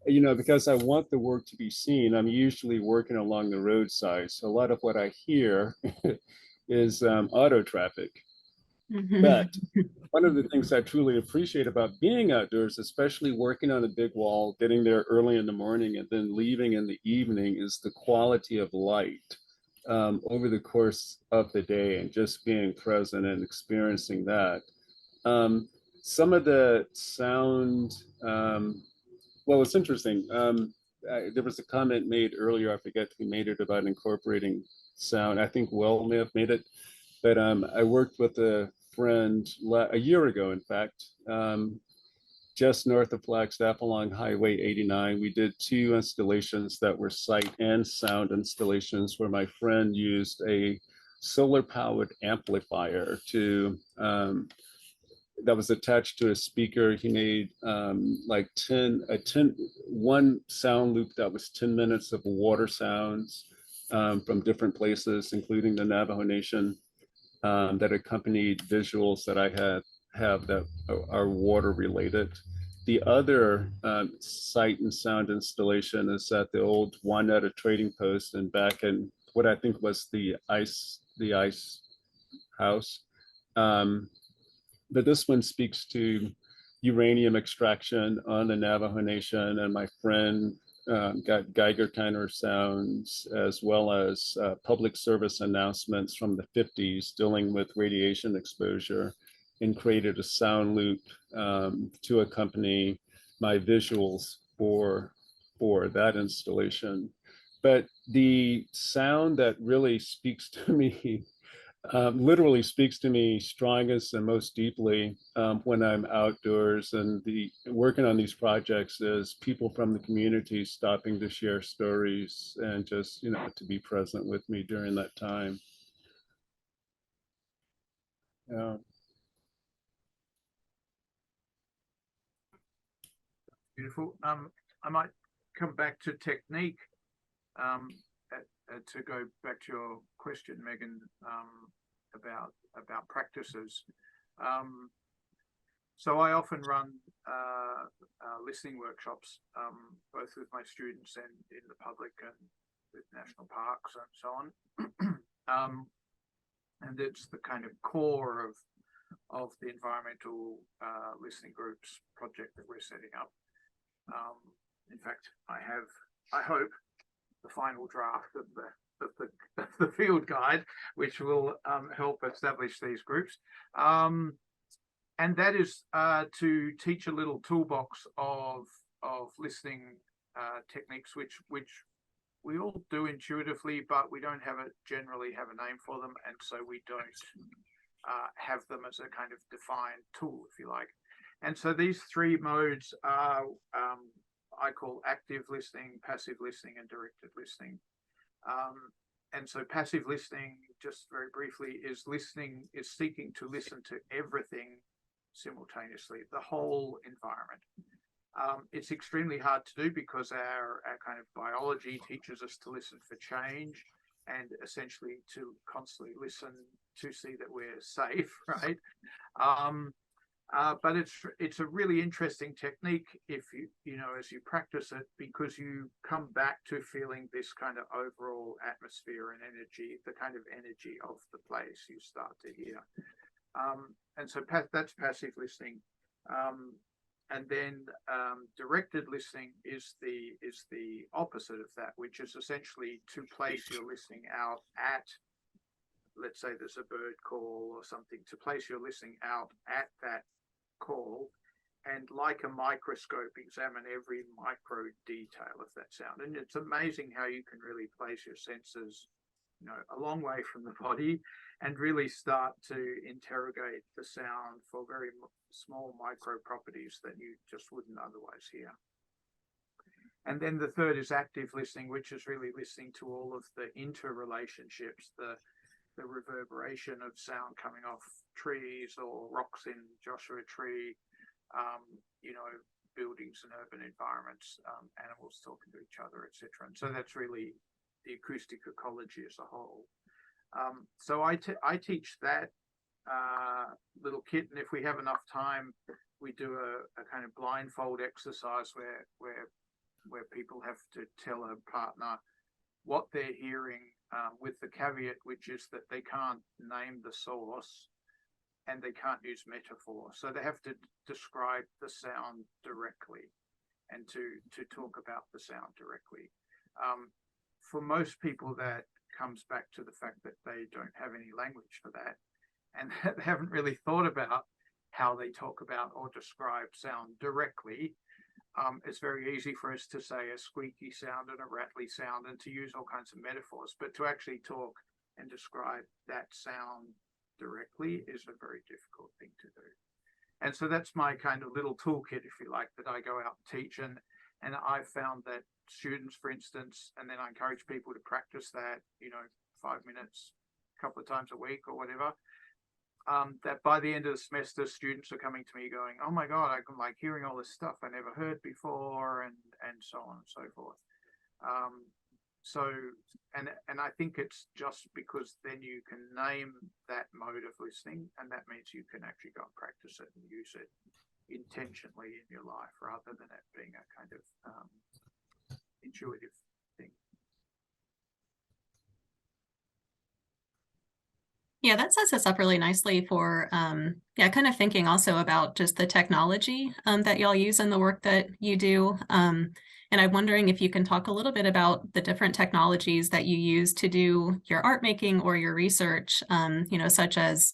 because I want the work to be seen. I'm usually working along the roadside, so a lot of what I hear is auto traffic. But one of the things I truly appreciate about being outdoors, especially working on a big wall, getting there early in the morning and then leaving in the evening, is the quality of light over the course of the day, and just being present and experiencing that. Some of the sound, well, it's interesting. There was a comment made earlier, I forget who made it, about incorporating sound. I think Will may have made it, but I worked with a friend a year ago, in fact, just north of Flagstaff along Highway 89. We did 2 installations that were sight and sound installations, where my friend used a solar powered amplifier to that was attached to a speaker. He made like 1 sound loop that was 10 minutes of water sounds from different places, including the Navajo Nation, that accompanied visuals that I have that are water related. The other sight and sound installation is at the old Juanetta Trading Post, and back in what I think was the ice house. But this one speaks to uranium extraction on the Navajo Nation, and my friend got Geiger counter sounds, as well as public service announcements from the 50s dealing with radiation exposure, and created a sound loop to accompany my visuals for that installation. But the sound that really speaks to me literally speaks to me strongest and most deeply when I'm outdoors and working on these projects is people from the community stopping to share stories and just, to be present with me during that time. Yeah. Beautiful. I might come back to technique to go back to your question, Megan, about practices. So I often run listening workshops, both with my students and in the public and with national parks and so on. And it's the kind of core of the environmental listening groups project that we're setting up. In fact, I hope, the final draft of the field guide, which will help establish these groups. And that is to teach a little toolbox of listening techniques, which we all do intuitively, but we don't generally have a name for them, and so we don't have them as a kind of defined tool, if you like. And so these three modes are I call active listening, passive listening, and directed listening. And so passive listening, just very briefly, is seeking to listen to everything simultaneously, the whole environment. It's extremely hard to do because our kind of biology teaches us to listen for change and essentially to constantly listen to see that we're safe, right? But it's a really interesting technique if as you practice it, because you come back to feeling this kind of overall atmosphere and energy, the kind of energy of the place you start to hear. And so that's passive listening. And then directed listening is the opposite of that, which is essentially to place your listening out at, let's say there's a bird call or something, to place your listening out at that call and, like a microscope, examine every micro detail of that sound. And it's amazing how you can really place your senses a long way from the body and really start to interrogate the sound for very small micro properties that you just wouldn't otherwise hear. And then the third is active listening, which is really listening to all of the interrelationships, the reverberation of sound coming off trees or rocks in Joshua Tree, buildings and urban environments, animals talking to each other, etc. And so that's really the acoustic ecology as a whole. So I teach that little kit, and if we have enough time, we do a kind of blindfold exercise where people have to tell a partner what they're hearing, with the caveat, which is that they can't name the source and they can't use metaphor. So they have to describe the sound directly and to talk about the sound directly. For most people, that comes back to the fact that they don't have any language for that, and they haven't really thought about how they talk about or describe sound directly. It's very easy for us to say a squeaky sound and a rattly sound and to use all kinds of metaphors, but to actually talk and describe that sound directly is a very difficult thing to do. And so that's my kind of little toolkit, if you like, that I go out and teach. And I've found that students, for instance, and then I encourage people to practice that, 5 minutes, a couple of times a week or whatever, that by the end of the semester, students are coming to me going, oh my God, I'm like hearing all this stuff I never heard before, and so on and so forth. And I think it's just because then you can name that mode of listening, and that means you can actually go and practice it and use it intentionally in your life, rather than it being a kind of intuitive thing. Yeah, that sets us up really nicely for, kind of thinking also about just the technology that y'all use in the work that you do. And I'm wondering if you can talk a little bit about the different technologies that you use to do your art making or your research, such as,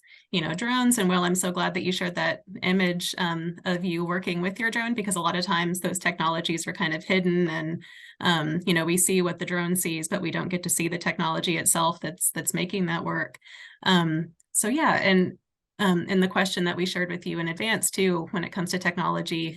drones. And Will, I'm so glad that you shared that image of you working with your drone, because a lot of times those technologies are kind of hidden, and, we see what the drone sees, but we don't get to see the technology itself that's making that work. So yeah, and the question that we shared with you in advance too, when it comes to technology,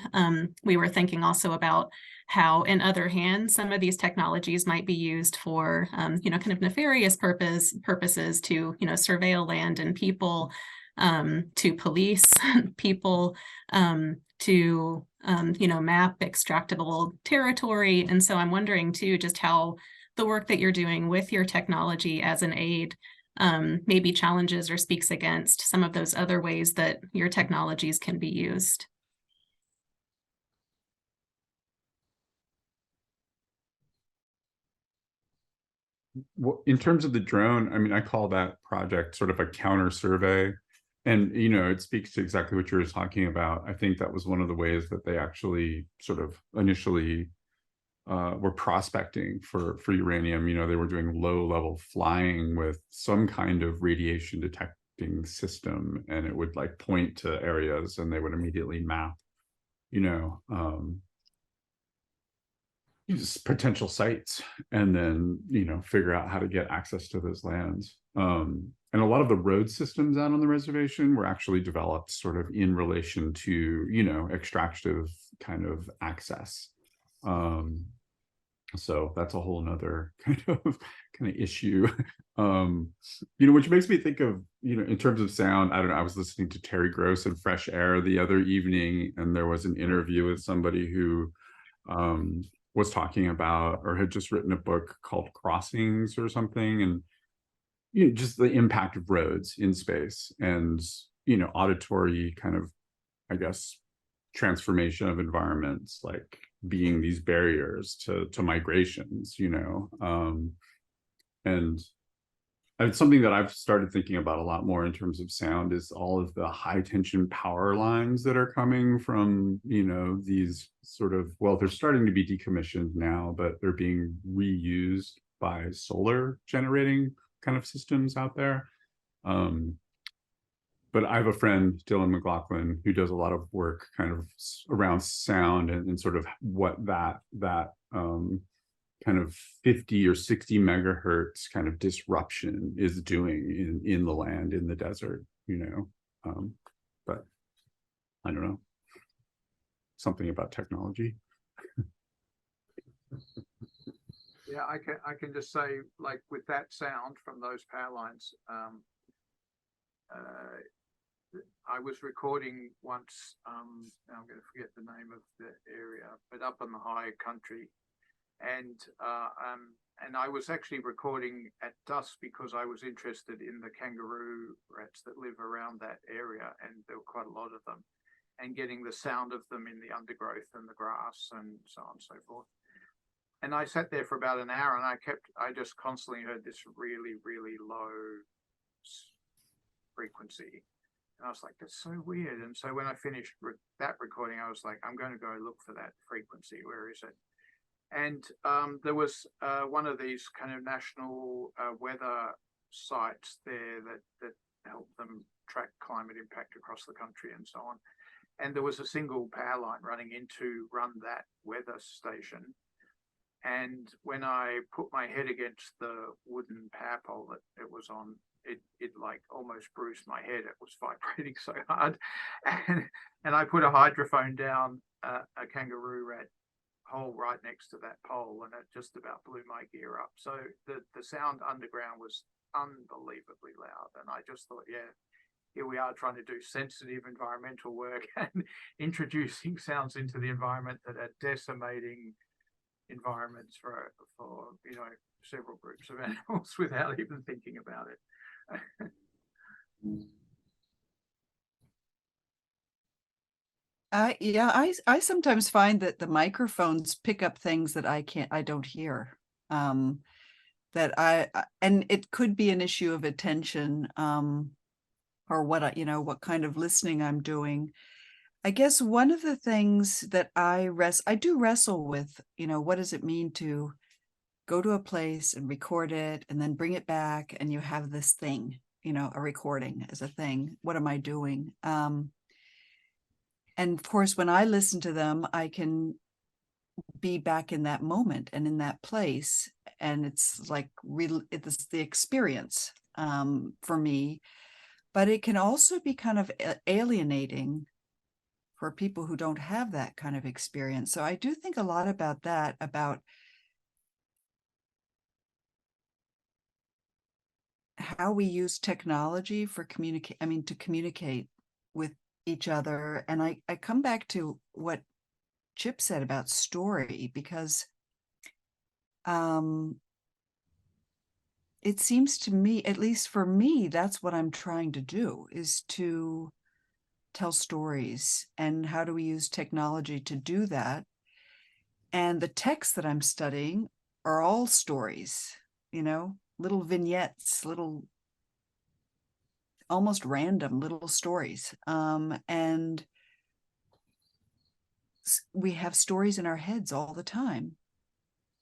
we were thinking also about how in other hands, some of these technologies might be used for, kind of nefarious purposes to, surveil land and people, to police people, to, map extractable territory. And so I'm wondering too, just how the work that you're doing with your technology as an aid maybe challenges or speaks against some of those other ways that your technologies can be used. Well, in terms of the drone, I mean, I call that project sort of a counter survey. And, it speaks to exactly what you were talking about. I think that was one of the ways that they actually sort of initially were prospecting for uranium. They were doing low-level flying with some kind of radiation detecting system, and it would like point to areas and they would immediately map, potential sites, and then figure out how to get access to those lands. And a lot of the road systems out on the reservation were actually developed sort of in relation to extractive kind of access. So that's a whole nother kind of issue. Which makes me think of, in terms of sound, I don't know, I was listening to Terry Gross in Fresh Air the other evening, and there was an interview with somebody who was talking about, or had just written a book called Crossings or something, and just the impact of roads in space and auditory kind of, I guess, transformation of environments, like being these barriers to migrations, and it's something that I've started thinking about a lot more in terms of sound, is all of the high tension power lines that are coming from, these sort of, well, they're starting to be decommissioned now, but they're being reused by solar generating kind of systems out there. But I have a friend, Dylan McLaughlin, who does a lot of work kind of around sound and sort of what that kind of 50 or 60 megahertz kind of disruption is doing in the land, in the desert, but I don't know, something about technology. Yeah, I can just say, like, with that sound from those power lines, I was recording once, now I'm going to forget the name of the area, but up in the high country, and I was actually recording at dusk because I was interested in the kangaroo rats that live around that area, and there were quite a lot of them, and getting the sound of them in the undergrowth and the grass and so on and so forth. And I sat there for about an hour, and I just constantly heard this really, really low frequency. And I was like, that's so weird. And so when I finished that recording, I was like, I'm going to go look for that frequency. Where is it? And there was one of these kind of national weather sites there that help them track climate impact across the country and so on. And there was a single power line running in to run that weather station. And when I put my head against the wooden power pole that it was on, it like almost bruised my head. It was vibrating so hard. And I put a hydrophone down a kangaroo rat hole right next to that pole, and it just about blew my gear up. So the sound underground was unbelievably loud. And I just thought, yeah, here we are trying to do sensitive environmental work and introducing sounds into the environment that are decimating environments for several groups of animals without even thinking about it. I sometimes find that the microphones pick up things that I don't hear. And it could be an issue of attention, or what kind of listening I'm doing. I guess one of the things that I do wrestle with, what does it mean to go to a place and record it and then bring it back and you have this thing, a recording as a thing. What am I doing? And of course, when I listen to them, I can be back in that moment and in that place. And it's like it's the experience for me, but it can also be kind of alienating for people who don't have that kind of experience. So I do think a lot about that, about how we use technology for to communicate with each other. And I come back to what Chip said about story, because it seems to me, at least for me, that's what I'm trying to do, is to tell stories. And how do we use technology to do that? And the texts that I'm studying are all stories, little vignettes, little almost random little stories. And we have stories in our heads all the time.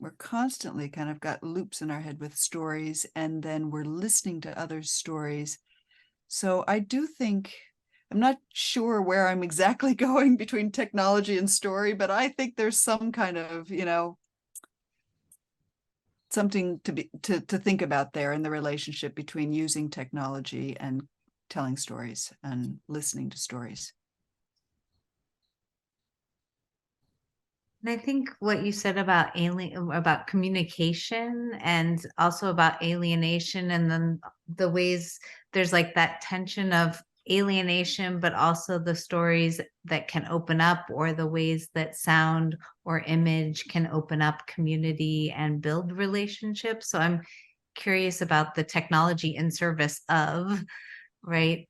We're constantly kind of got loops in our head with stories, and then we're listening to others' stories. So I do think, I'm not sure where I'm exactly going between technology and story, but I think there's some kind of, something to think about there in the relationship between using technology and telling stories and listening to stories. And I think what you said about communication and also about alienation, and then the ways there's like that tension of alienation, but also the stories that can open up, or the ways that sound or image can open up community and build relationships. So I'm curious about the technology in service of, right?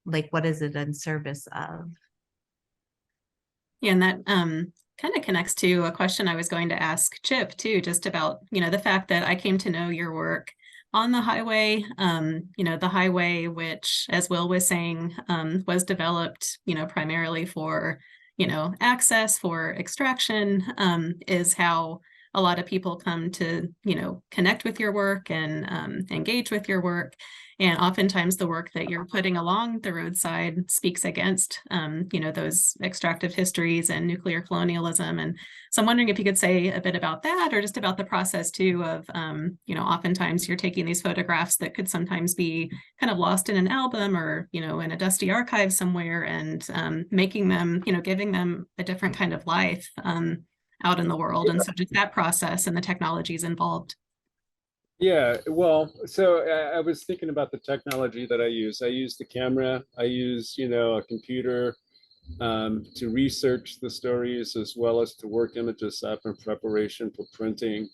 Like, what is it in service of? Yeah, and that kind of connects to a question I was going to ask Chip too, just about, the fact that I came to know your work on the highway, the highway, which, as Will was saying, was developed, primarily for, access, for extraction, is how a lot of people come to, connect with your work and engage with your work. And oftentimes the work that you're putting along the roadside speaks against, those extractive histories and nuclear colonialism. And so I'm wondering if you could say a bit about that, or just about the process too of, oftentimes you're taking these photographs that could sometimes be kind of lost in an album, or, in a dusty archive somewhere, and making them, giving them a different kind of life out in the world. And so just that process and the technologies involved. Yeah, well, so I was thinking about the technology that I use. I use the camera. I use, a computer to research the stories, as well as to work images up in preparation for printing.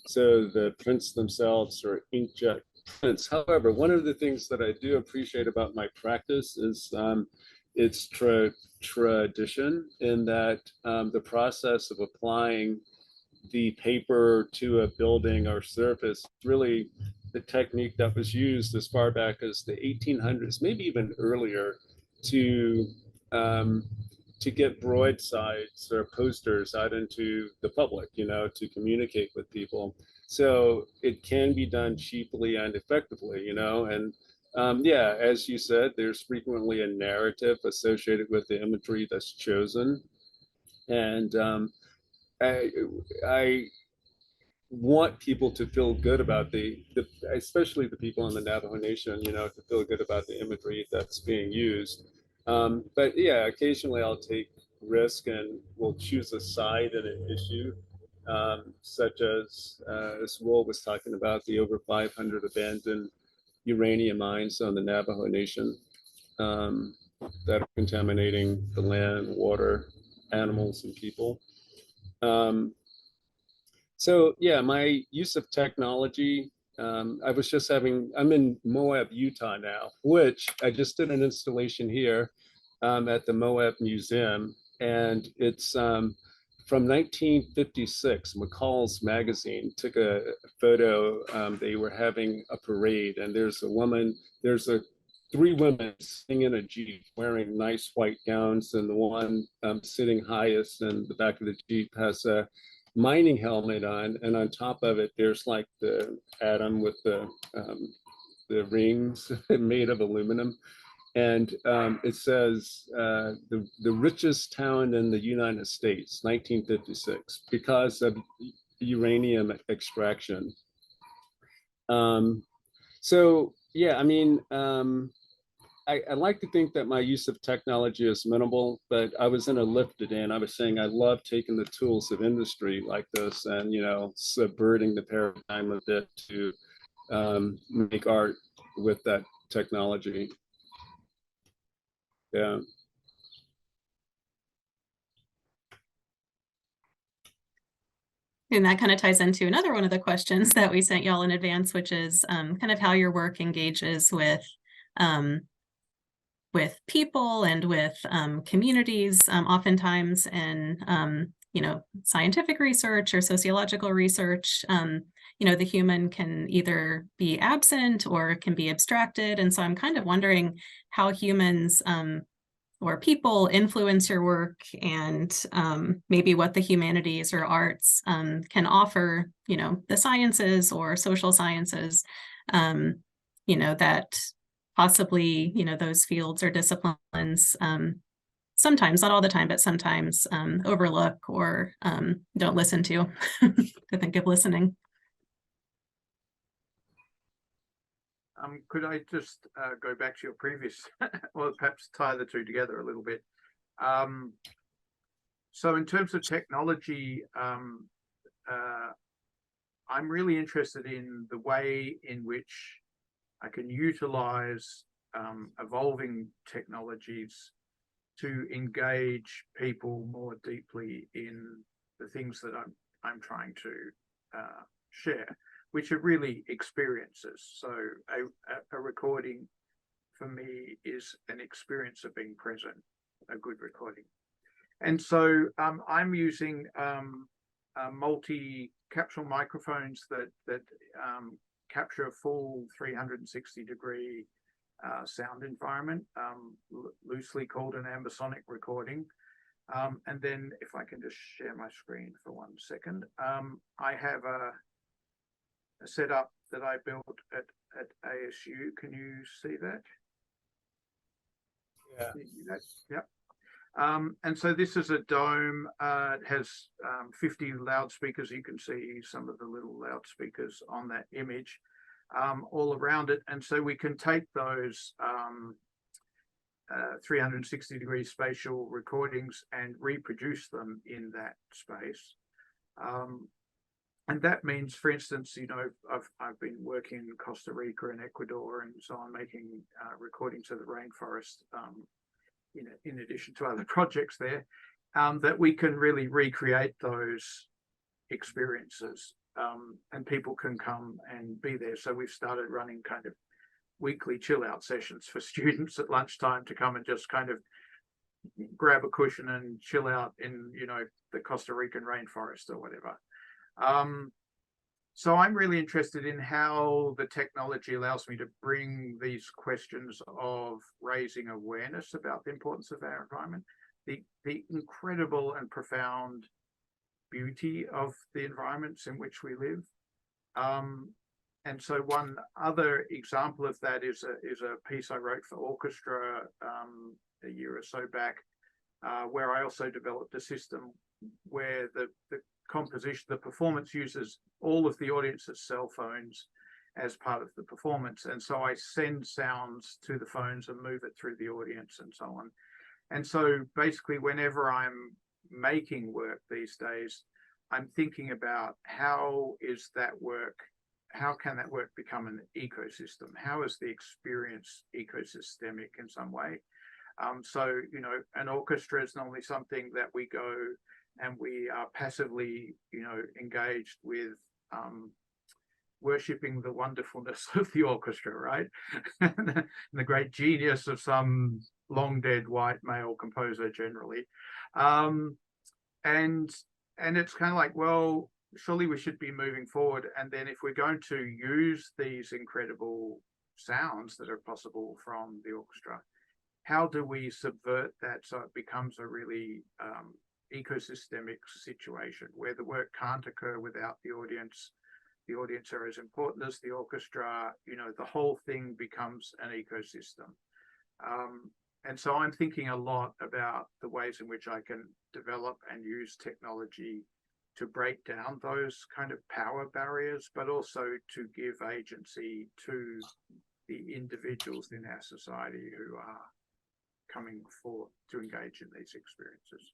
So the prints themselves are inkjet prints. However, one of the things that I do appreciate about my practice is its tradition, in that the process of applying the paper to a building or surface, really the technique that was used as far back as the 1800s, maybe even earlier, to get broadsides or posters out into the public, to communicate with people. So it can be done cheaply and effectively, and yeah, as you said, there's frequently a narrative associated with the imagery that's chosen. And I want people to feel good about especially the people in the Navajo Nation, to feel good about the imagery that's being used. But yeah, occasionally I'll take risk and we'll choose a side in an issue, such as Will was talking about, the over 500 abandoned uranium mines on the Navajo Nation that are contaminating the land, water, animals, and people. So yeah, my use of technology, I'm in Moab, Utah now, which I just did an installation here at the Moab Museum. And it's from 1956, McCall's magazine took a photo. They were having a parade, and there's a woman, there's a three women sitting in a Jeep wearing nice white gowns, and the one sitting highest in the back of the Jeep has a mining helmet on, and on top of it, there's like the atom with the rings made of aluminum. And it says the richest town in the United States, 1956, because of uranium extraction. So yeah, I mean, I like to think that my use of technology is minimal, but I was in a lift today and I was saying I love taking the tools of industry like this and, you know, subverting the paradigm of it to make art with that technology. Yeah. And that kind of ties into another one of the questions that we sent y'all in advance, which is kind of how your work engages with people and with communities, oftentimes in you know, scientific research or sociological research. You know, the human can either be absent or can be abstracted, and so I'm kind of wondering how humans or people influence your work, and maybe what the humanities or arts can offer, you know, the sciences or social sciences, you know, that possibly, you know, those fields or disciplines sometimes, not all the time, but sometimes overlook or don't listen to, to think of listening. Could I just go back to your previous, or perhaps tie the two together a little bit? So in terms of technology, I'm really interested in the way in which I can utilize evolving technologies to engage people more deeply in the things that I'm trying to share, which are really experiences. So a recording for me is an experience of being present, a good recording. And so I'm using multi-capsule microphones that capture a full 360-degree sound environment, loosely called an ambisonic recording. And then if I can just share my screen for 1 second, I have a setup that I built at ASU. Can you see that? Yeah. Yep. And so this is a dome. It has 50 loudspeakers. You can see some of the little loudspeakers on that image all around it. And so we can take those 360-degree spatial recordings and reproduce them in that space. And that means, for instance, you know, I've been working in Costa Rica and Ecuador and so on, making recordings of the rainforest, you know, in addition to other projects there, that we can really recreate those experiences, and people can come and be there. So we've started running kind of weekly chill out sessions for students at lunchtime to come and just kind of grab a cushion and chill out in, you know, the Costa Rican rainforest or whatever. So I'm really interested in how the technology allows me to bring these questions of raising awareness about the importance of our environment, the incredible and profound beauty of the environments in which we live. And so one other example of that is a piece I wrote for orchestra a year or so back, where I also developed a system where the composition, the performance uses all of the audience's cell phones as part of the performance. And so I send sounds to the phones and move it through the audience and so on. And so basically, whenever I'm making work these days, I'm thinking about how can that work become an ecosystem? How is the experience ecosystemic in some way? So, you know, an orchestra is normally something that we go and we are passively, you know, engaged with worshipping the wonderfulness of the orchestra, right? And the great genius of some long dead white male composer generally. And it's kind of like, well, surely we should be moving forward. And then if we're going to use these incredible sounds that are possible from the orchestra. How do we subvert that so it becomes a really ecosystemic situation where the work can't occur without the audience? The audience are as important as the orchestra, you know, the whole thing becomes an ecosystem. And so I'm thinking a lot about the ways in which I can develop and use technology to break down those kind of power barriers, but also to give agency to the individuals in our society who are coming forth to engage in these experiences.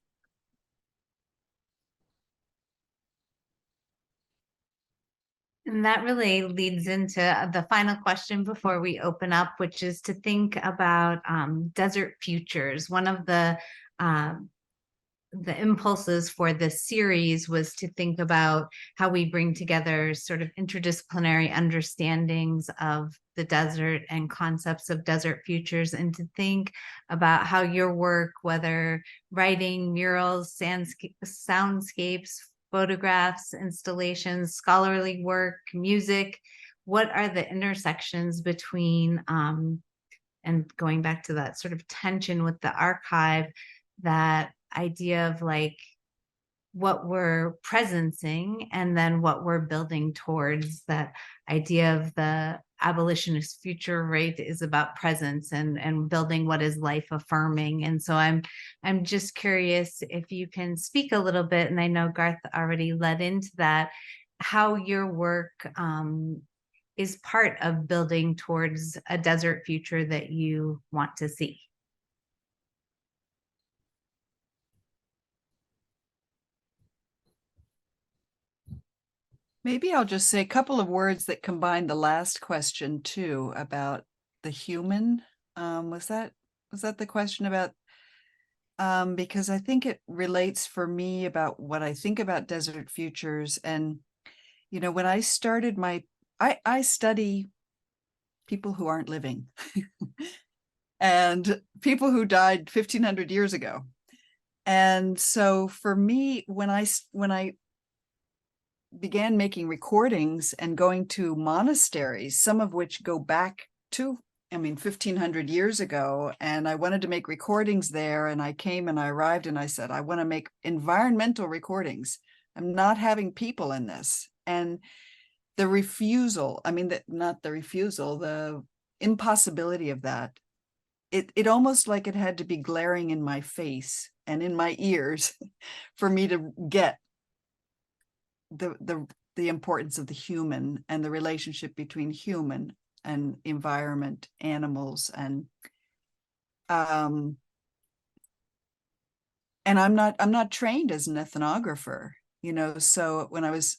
And that really leads into the final question before we open up, which is to think about desert futures. One of the impulses for this series was to think about how we bring together sort of interdisciplinary understandings of the desert and concepts of desert futures, and to think about how your work, whether writing, murals, soundscapes, photographs, installations, scholarly work, music, what are the intersections between, and going back to that sort of tension with the archive, that idea of like what we're presencing and then what we're building towards. That idea of the abolitionist future, right, is about presence and building what is life affirming. And so I'm just curious if you can speak a little bit, and I know Garth already led into that, how your work is part of building towards a desert future that you want to see. Maybe I'll just say a couple of words that combine the last question too, about the human. Was that the question about? Because I think it relates for me about what I think about desert futures. And, you know, when I started I study people who aren't living and people who died 1,500 years ago. And so for me, when I began making recordings and going to monasteries, some of which go back to, 1,500 years ago, and I wanted to make recordings there, and I came and I arrived and I said, I want to make environmental recordings. I'm not having people in this. And the refusal, the impossibility of that, it almost like it had to be glaring in my face and in my ears for me to get the importance of the human and the relationship between human and environment, animals, and I'm not trained as an ethnographer, you know. So when I was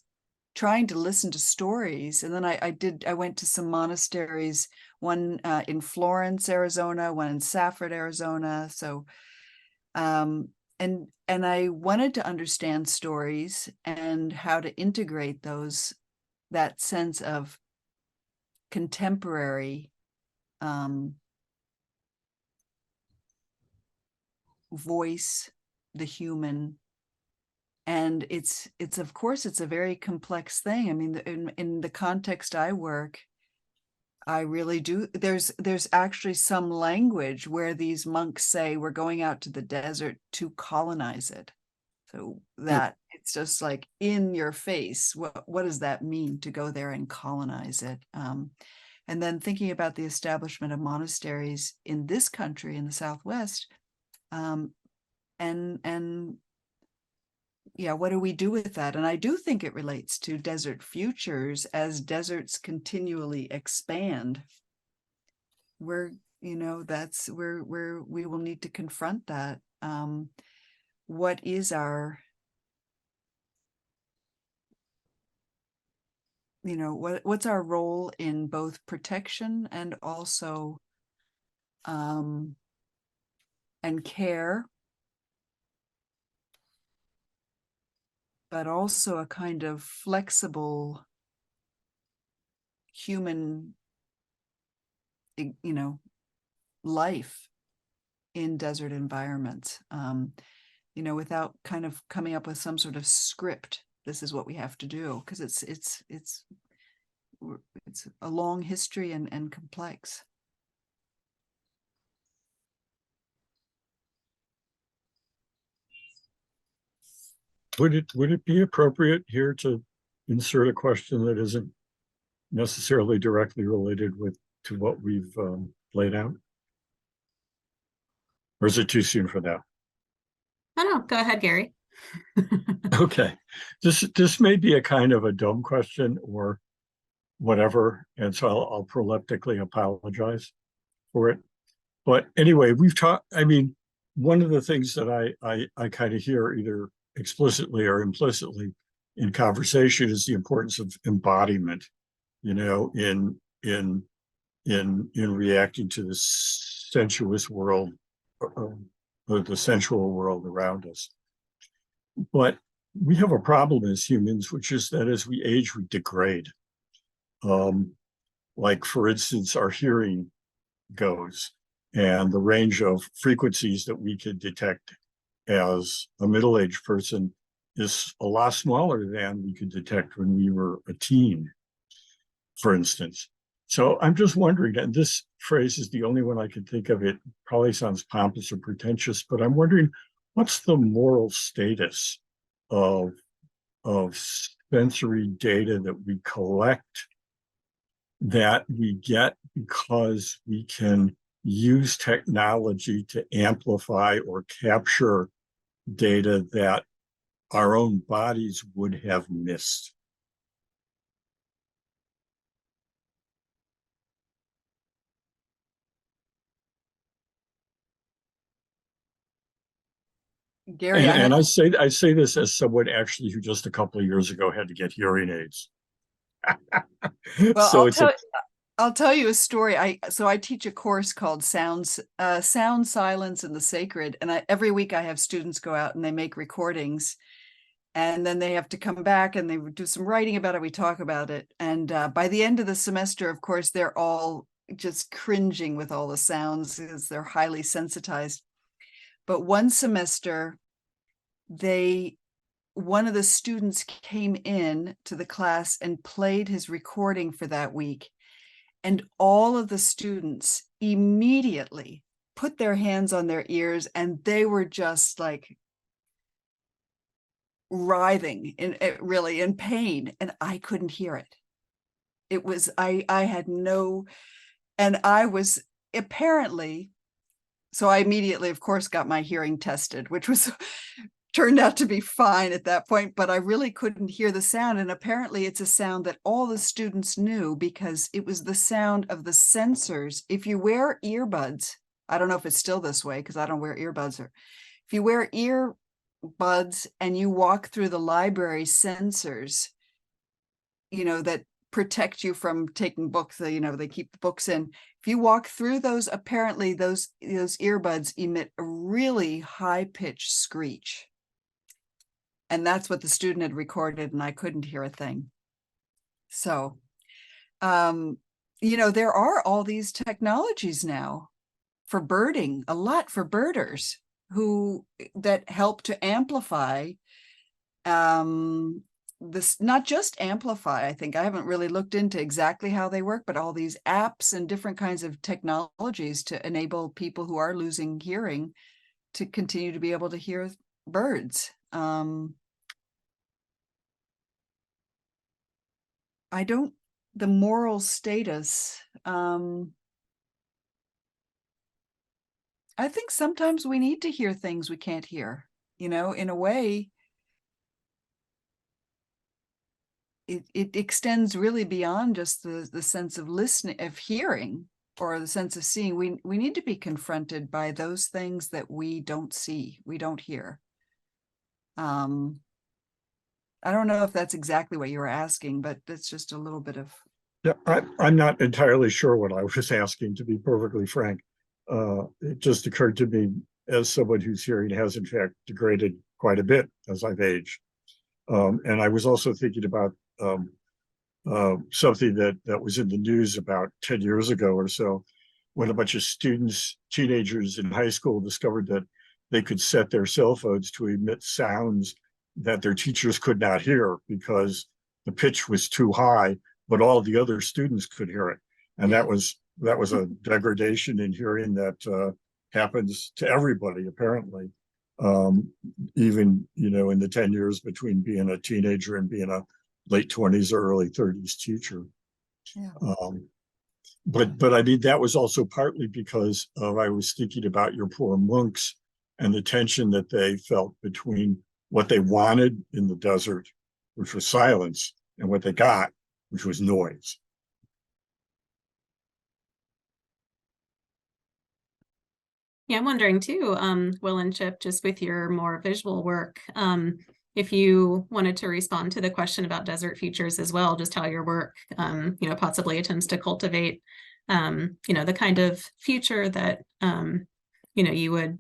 trying to listen to stories, and then I went to some monasteries, one in Florence, Arizona, one in Safford, Arizona. So and I wanted to understand stories and how to integrate that sense of contemporary voice, the human. And it's of course, it's a very complex thing. I mean, in the context I work, I really do. There's actually some language where these monks say we're going out to the desert to colonize it. So that it's just like in your face. What does that mean to go there and colonize it? And then thinking about the establishment of monasteries in this country, in the Southwest, and yeah, what do we do with that? And I do think it relates to desert futures as deserts continually expand. That's where we will need to confront that. What is our, what's our role in both protection and also and care, but also a kind of flexible human, life in desert environments, without kind of coming up with some sort of script. This is what we have to do, because it's it's a long history and complex. Would it be appropriate here to insert a question that isn't necessarily directly related to what we've laid out? Or is it too soon for that? No, go ahead, Gary. Okay, this may be a kind of a dumb question or whatever, and so I'll proleptically apologize for it. But anyway, we've talked. I mean, one of the things that I kind of hear either explicitly or implicitly in conversation is the importance of embodiment. You know, in reacting to the sensuous world or the sensual world around us. But we have a problem as humans, which is that as we age, we degrade. Like, for instance, our hearing goes, and the range of frequencies that we could detect as a middle-aged person is a lot smaller than we could detect when we were a teen, for instance. So I'm just wondering, and this phrase is the only one I could think of. It probably sounds pompous or pretentious, but I'm wondering, what's the moral status of sensory data that we collect, that we get because we can use technology to amplify or capture data that our own bodies would have missed? Gary, And I say this as someone actually who just a couple of years ago had to get hearing aids. well, So I'll tell you a story. I teach a course called Sound, Silence, and the Sacred, and every week I have students go out and they make recordings, and then they have to come back and they do some writing about it. We talk about it, and by the end of the semester, of course, they're all just cringing with all the sounds because they're highly sensitized. But one semester, one of the students came in to the class and played his recording for that week. And all of the students immediately put their hands on their ears, and they were just like writhing really in pain. And I couldn't hear it. It was, I had no, and I was apparently, so I immediately, of course, got my hearing tested, which was turned out to be fine at that point, but I really couldn't hear the sound. And apparently it's a sound that all the students knew because it was the sound of the sensors. If you wear earbuds, I don't know if it's still this way because I don't wear earbuds, or if you wear earbuds and you walk through the library sensors, you know, that protect you from taking books, you know, they keep the books in. If you walk through those, apparently those earbuds emit a really high-pitched screech. And that's what the student had recorded, and I couldn't hear a thing. So, you know, there are all these technologies now for birding, a lot for birders that help to amplify this, not just amplify. I think I haven't really looked into exactly how they work, but all these apps and different kinds of technologies to enable people who are losing hearing to continue to be able to hear birds. The moral status, I think sometimes we need to hear things we can't hear, you know, in a way. It extends really beyond just the sense of listening, of hearing, or the sense of seeing. We need to be confronted by those things that we don't see, we don't hear. I don't know if that's exactly what you were asking, but that's just a little bit of. Yeah, I'm not entirely sure what I was asking, to be perfectly frank. It just occurred to me as someone whose hearing has in fact degraded quite a bit as I've aged. And I was also thinking about something that was in the news about 10 years ago or so, when a bunch of students, teenagers in high school, discovered that they could set their cell phones to emit sounds that their teachers could not hear because the pitch was too high but all the other students could hear it. And that was a degradation in hearing that happens to everybody, apparently. Even, you know, in the 10 years between being a teenager and being a late 20s or early 30s teacher. Yeah. But I mean, that was also partly because I was thinking about your poor monks and the tension that they felt between what they wanted in the desert, which was silence, and what they got, which was noise. Yeah, I'm wondering too, Will and Chip, just with your more visual work, if you wanted to respond to the question about desert futures as well, just how your work, you know, possibly attempts to cultivate, you know, the kind of future that, you know, you would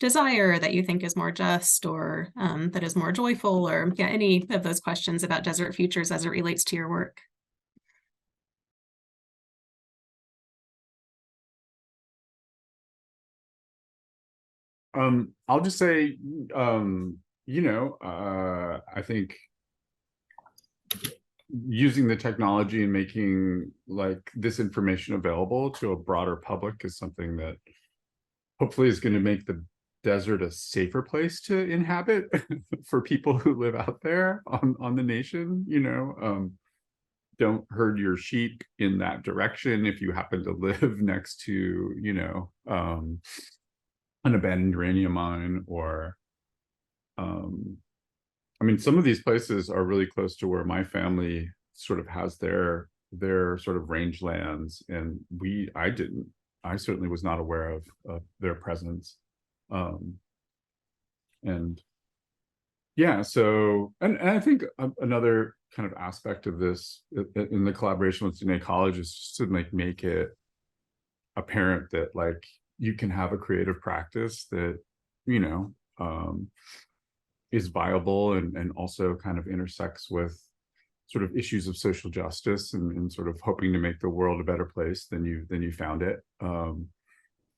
desire, that you think is more just, or that is more joyful, or yeah, any of those questions about desert futures as it relates to your work. I'll just say, you know, I think using the technology and making like this information available to a broader public is something that hopefully is going to make the desert a safer place to inhabit for people who live out there on the nation. You know, don't herd your sheep in that direction if you happen to live next to, you know, an abandoned uranium mine, or I mean, some of these places are really close to where my family sort of has their sort of rangelands, and I certainly was not aware of their presence. And yeah, so, and I think another kind of aspect of this in the collaboration with Diné College is just to make it apparent that like you can have a creative practice that, you know, is viable and also kind of intersects with sort of issues of social justice and sort of hoping to make the world a better place than you found it.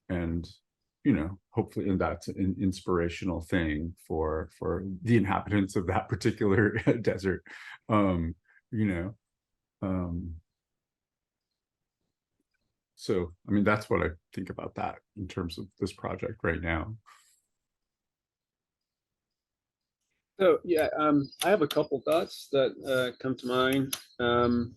And, you know, hopefully that's an inspirational thing for the inhabitants of that particular desert, you know. So, I mean, that's what I think about that in terms of this project right now. So yeah, I have a couple thoughts that come to mind.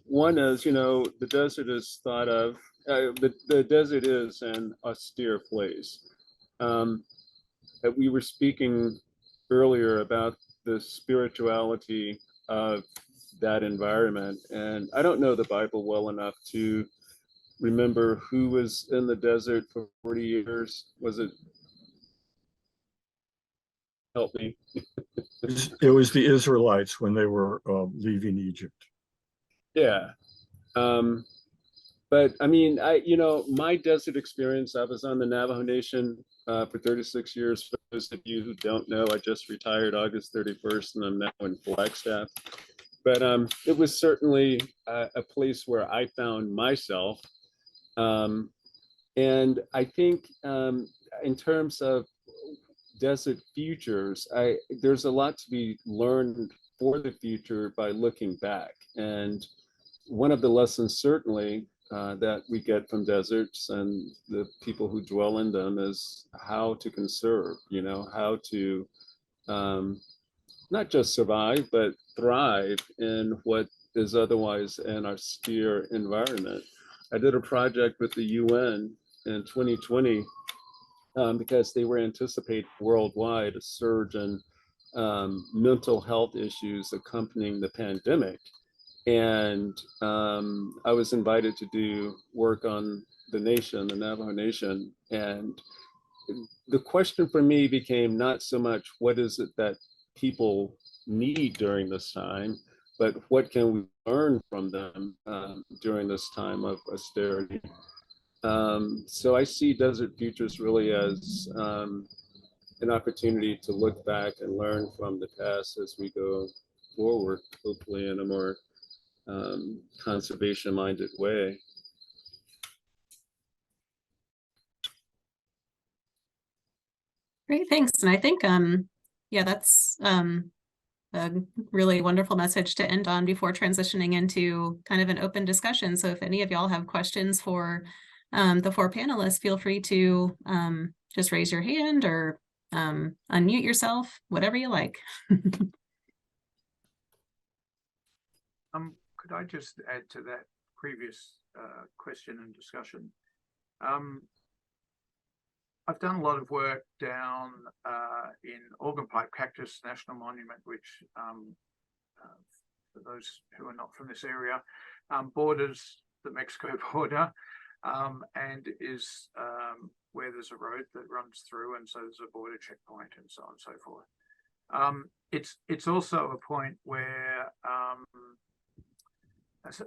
One is, you know, the desert is thought of, the desert is an austere place. We were speaking earlier about the spirituality of that environment, and I don't know the Bible well enough to remember who was in the desert for 40 years. Was it? Help me. It was the Israelites when they were leaving Egypt. Yeah. But I mean, you know, my desert experience, I was on the Navajo Nation for 36 years. For those of you who don't know, I just retired August 31st and I'm now in Flagstaff. But it was certainly a place where I found myself. And I think in terms of desert futures, there's a lot to be learned for the future by looking back. And one of the lessons certainly that we get from deserts and the people who dwell in them is how to conserve, you know, how to not just survive, but thrive in what is otherwise an austere environment. I did a project with the UN in 2020 because they were anticipating worldwide a surge in mental health issues accompanying the pandemic. And I was invited to do work on the nation, the Navajo Nation. And the question for me became not so much what is it that people need during this time, but what can we learn from them during this time of austerity. So I see Desert Futures really as an opportunity to look back and learn from the past as we go forward, hopefully in a more conservation-minded way. Great, thanks. And I think, yeah, that's a really wonderful message to end on before transitioning into kind of an open discussion. So if any of y'all have questions for the four panelists, feel free to just raise your hand or unmute yourself, whatever you like. Could I just add to that previous question and discussion? I've done a lot of work down in Organ-Pipe Cactus National Monument, which, for those who are not from this area, borders the Mexico border, and is where there's a road that runs through, and so there's a border checkpoint and so on and so forth. It's also a point where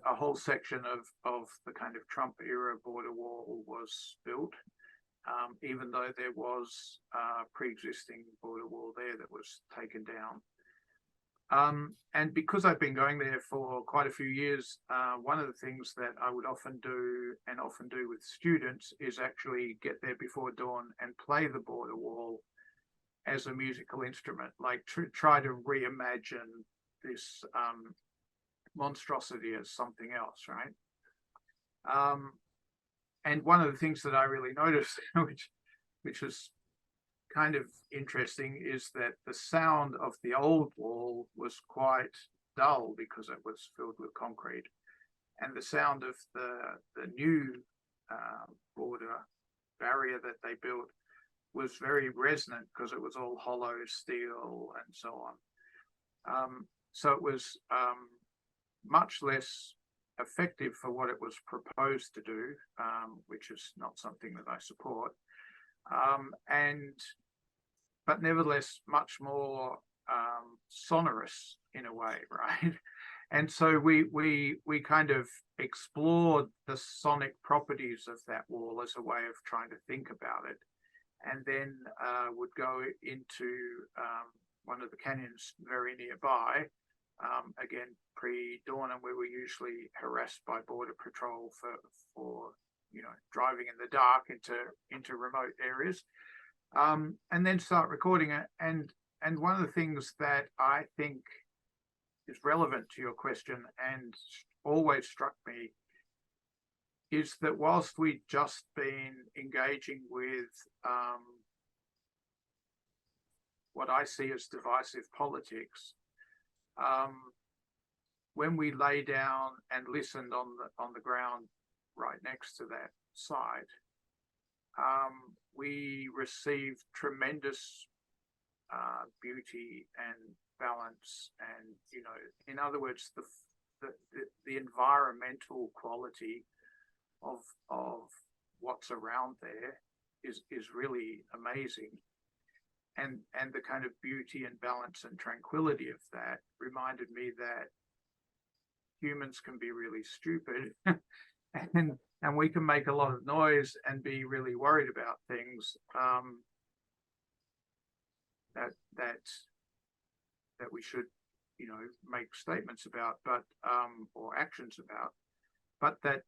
a whole section of the kind of Trump era border wall was built, even though there was a pre-existing border wall there that was taken down. And because I've been going there for quite a few years, one of the things that I would often do with students is actually get there before dawn and play the border wall as a musical instrument, like try to reimagine this monstrosity as something else, right? And one of the things that I really noticed, which was kind of interesting, is that the sound of the old wall was quite dull because it was filled with concrete, and the sound of the new border barrier that they built was very resonant because it was all hollow steel and so on. So it was much less effective for what it was proposed to do, which is not something that I support, but nevertheless much more sonorous in a way, right? And so we kind of explored the sonic properties of that wall as a way of trying to think about it, and then would go into one of the canyons very nearby, again pre-dawn, and we were usually harassed by border patrol for driving in the dark into remote areas, and then start recording it. And one of the things that I think is relevant to your question and always struck me is that whilst we'd just been engaging with what I see as divisive politics, when we lay down and listened on the ground right next to that site, we received tremendous beauty and balance, and in other words, the environmental quality of what's around there is really amazing, and the kind of beauty and balance and tranquility of that reminded me that humans can be really stupid and we can make a lot of noise and be really worried about things that we should make statements about, but or actions about, but that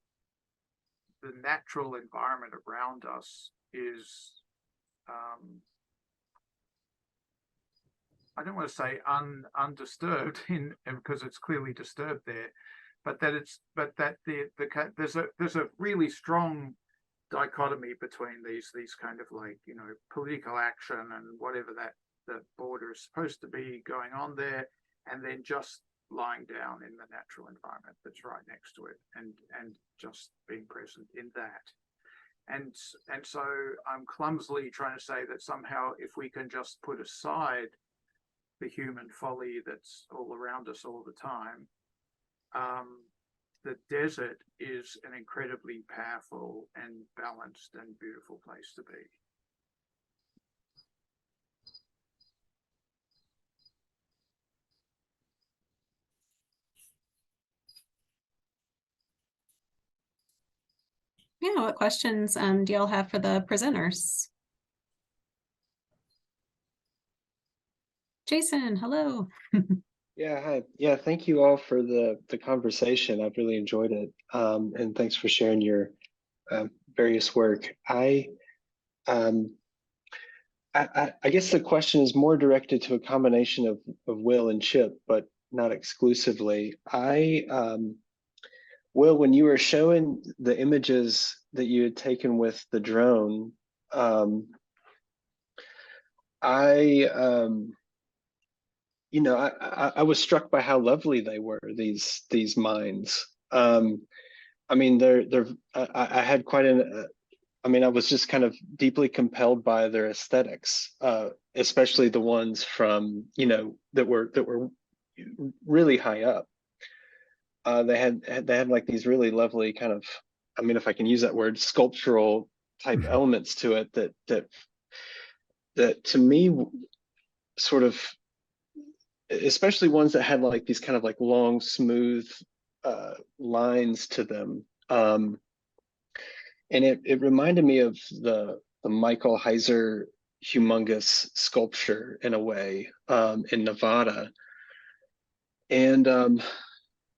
the natural environment around us is I don't want to say undisturbed because it's clearly disturbed there, but that there's a really strong dichotomy between these kind of political action and whatever that the border is supposed to be going on there, and then just lying down in the natural environment that's right next to it, and just being present in that. And so I'm clumsily trying to say that somehow if we can just put aside the human folly that's all around us all the time, the desert is an incredibly powerful and balanced and beautiful place to be. Yeah, what questions do y'all have for the presenters? Jason, hello. Yeah, hi. Yeah, thank you all for the conversation. I've really enjoyed it. And thanks for sharing your various work. I guess the question is more directed to a combination of Will and Chip, but not exclusively. Will, when you were showing the images that you had taken with the drone, I was struck by how lovely they were, these mines. I mean, I had quite an, I mean, I was just kind of deeply compelled by their aesthetics, especially the ones from, that were really high up. They had like these really lovely kind of, I mean, if I can use that word, sculptural type elements to it that to me sort of, especially ones that had like these kind of like long, smooth lines to them. And it reminded me of the Michael Heiser humongous sculpture in a way, in Nevada. And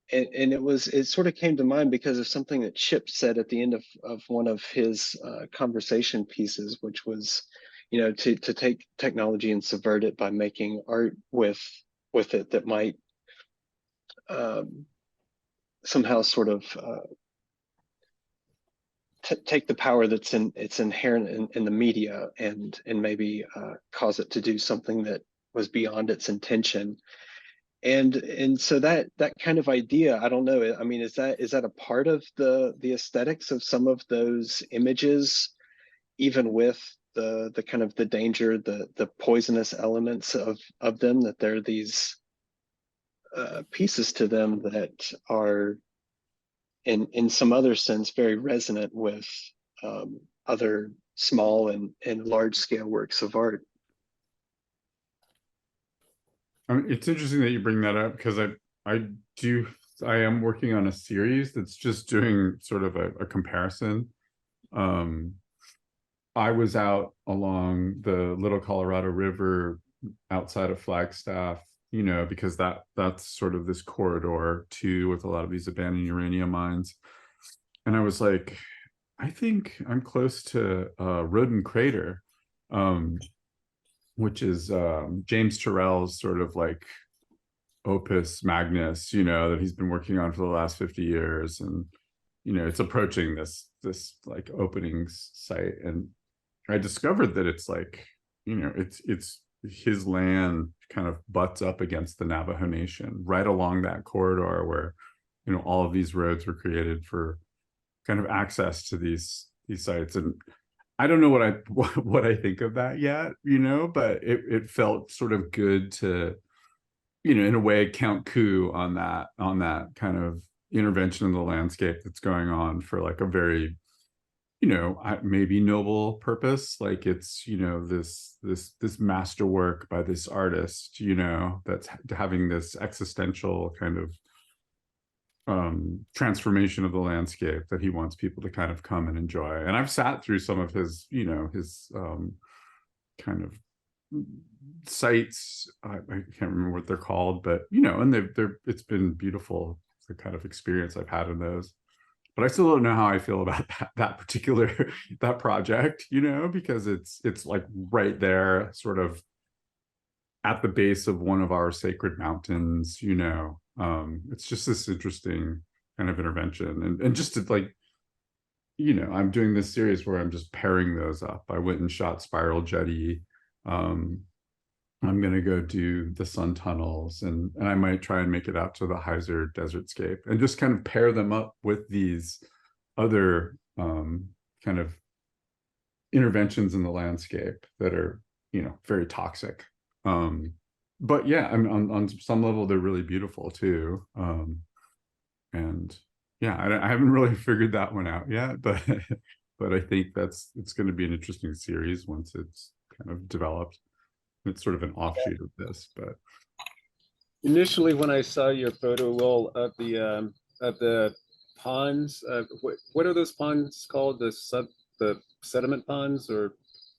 it sort of came to mind because of something that Chip said at the end of one of his conversation pieces, which was, to take technology and subvert it by making art with it that might somehow sort of take the power that's it's inherent in the media and maybe cause it to do something that was beyond its intention. And so that kind of idea, I don't know. I mean, is that a part of the aesthetics of some of those images, even with the kind of the danger, the poisonous elements of them, that there are these pieces to them that are in some other sense very resonant with other small and large scale works of art. I mean, it's interesting that you bring that up because I am working on a series that's just doing sort of a comparison. I was out along the Little Colorado River outside of Flagstaff, because that's sort of this corridor too with a lot of these abandoned uranium mines. And I was like, I think I'm close to Rodin Crater, which is James Turrell's sort of like opus magnus, that he's been working on for the last 50 years. And, it's approaching this like openings site. And I discovered that it's like, it's his land kind of butts up against the Navajo Nation right along that corridor where, all of these roads were created for kind of access to these sites. And I don't know what I think of that yet, but it felt sort of good to, in a way, count coup on that kind of intervention in the landscape that's going on for like a very, maybe noble purpose. Like it's, this masterwork by this artist, that's having this existential kind of transformation of the landscape that he wants people to kind of come and enjoy. And I've sat through some of his, his kind of sites. I can't remember what they're called, but and it's been beautiful, the kind of experience I've had in those. But I still don't know how I feel about that particular that project, because it's like right there, sort of at the base of one of our sacred mountains, it's just this interesting kind of intervention. And just to like, I'm doing this series where I'm just pairing those up. I went and shot Spiral Jetty. I'm going to go do the Sun Tunnels, and I might try and make it out to the Heiser Desertscape and just kind of pair them up with these other kind of interventions in the landscape that are, very toxic. But yeah, I mean, on some level, they're really beautiful too. And yeah, I haven't really figured that one out yet, but I think it's going to be an interesting series once it's kind of developed. It's sort of an offshoot of this, but Initially, when I saw your photo, Will, of the ponds, what are those ponds called? The sediment ponds, or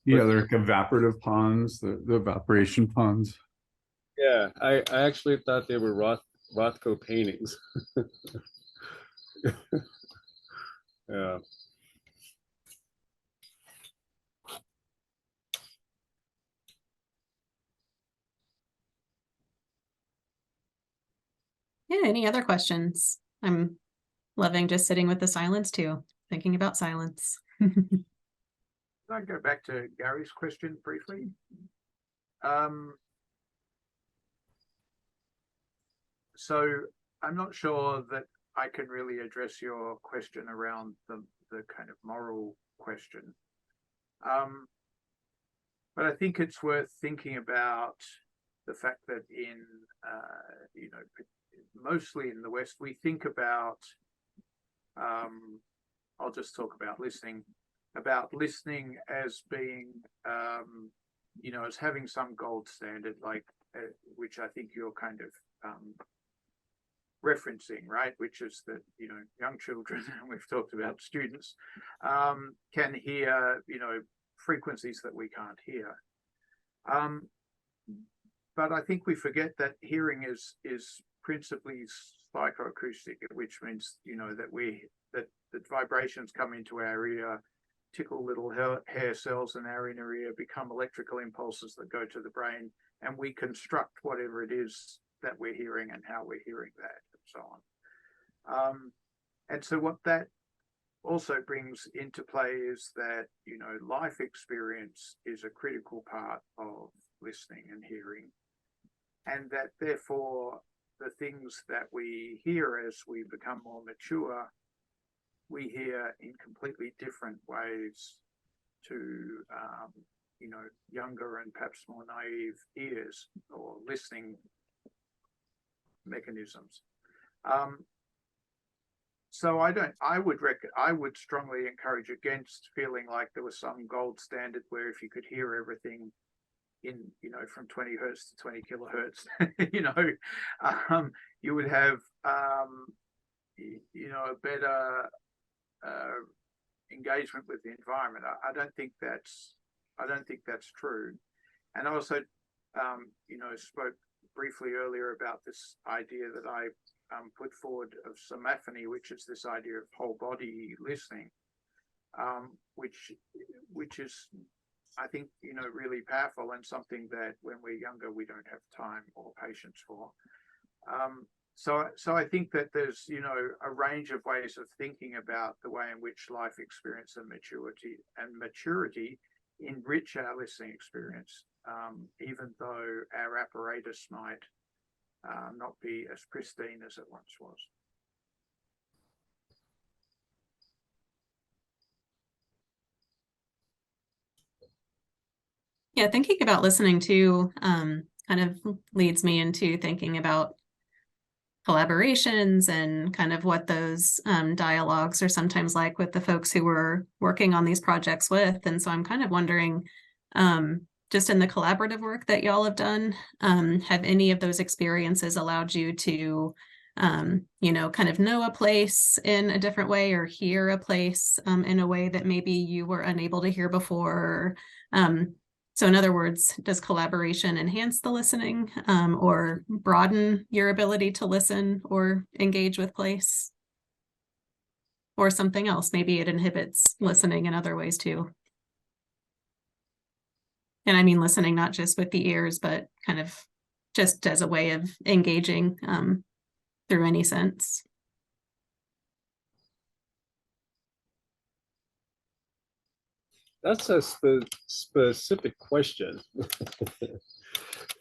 yeah, they're like evaporative ponds, the evaporation ponds. yeah, I actually thought they were Rothko paintings. Yeah. Yeah, any other questions? I'm loving just sitting with the silence too, thinking about silence. Can I go back to Gary's question briefly? So I'm not sure that I can really address your question around the kind of moral question. But I think it's worth thinking about the fact that in, you know, mostly in the West, we think about, I'll just talk about listening as being, you know, as having some gold standard, like, which I think you're kind of referencing, right? Which is that, you know, young children, and we've talked about students, can hear, you know, frequencies that we can't hear. But I think we forget that hearing is principally psychoacoustic, which means, you know, that vibrations come into our ear, tickle little hair cells in our inner ear, become electrical impulses that go to the brain, and we construct whatever it is that we're hearing and how we're hearing that, and so on. And so what that also brings into play is that, you know, life experience is a critical part of listening and hearing, and that therefore the things that we hear as we become more mature, we hear in completely different ways to you know, younger and perhaps more naive ears or listening mechanisms. So I would strongly encourage against feeling like there was some gold standard where if you could hear everything in, you know, from 20 hertz to 20 kilohertz, you know, you would have, you know, a better engagement with the environment. I don't think that's true. And I also, you know, spoke briefly earlier about this idea that I put forward of somaphony, which is this idea of whole body listening, which is, I think, you know, really powerful, and something that when we're younger we don't have time or patience for. So I think that there's, you know, a range of ways of thinking about the way in which life experience and maturity enrich our listening experience, even though our apparatus might not be as pristine as it once was. Yeah, thinking about listening too kind of leads me into thinking about collaborations and kind of what those dialogues are sometimes like with the folks who we're working on these projects with. And so I'm kind of wondering, just in the collaborative work that y'all have done, have any of those experiences allowed you to, you know, kind of know a place in a different way or hear a place in a way that maybe you were unable to hear before? So in other words, does collaboration enhance the listening or broaden your ability to listen or engage with place? Or something else, maybe it inhibits listening in other ways too. And I mean listening not just with the ears, but kind of just as a way of engaging through any sense. That's a specific question.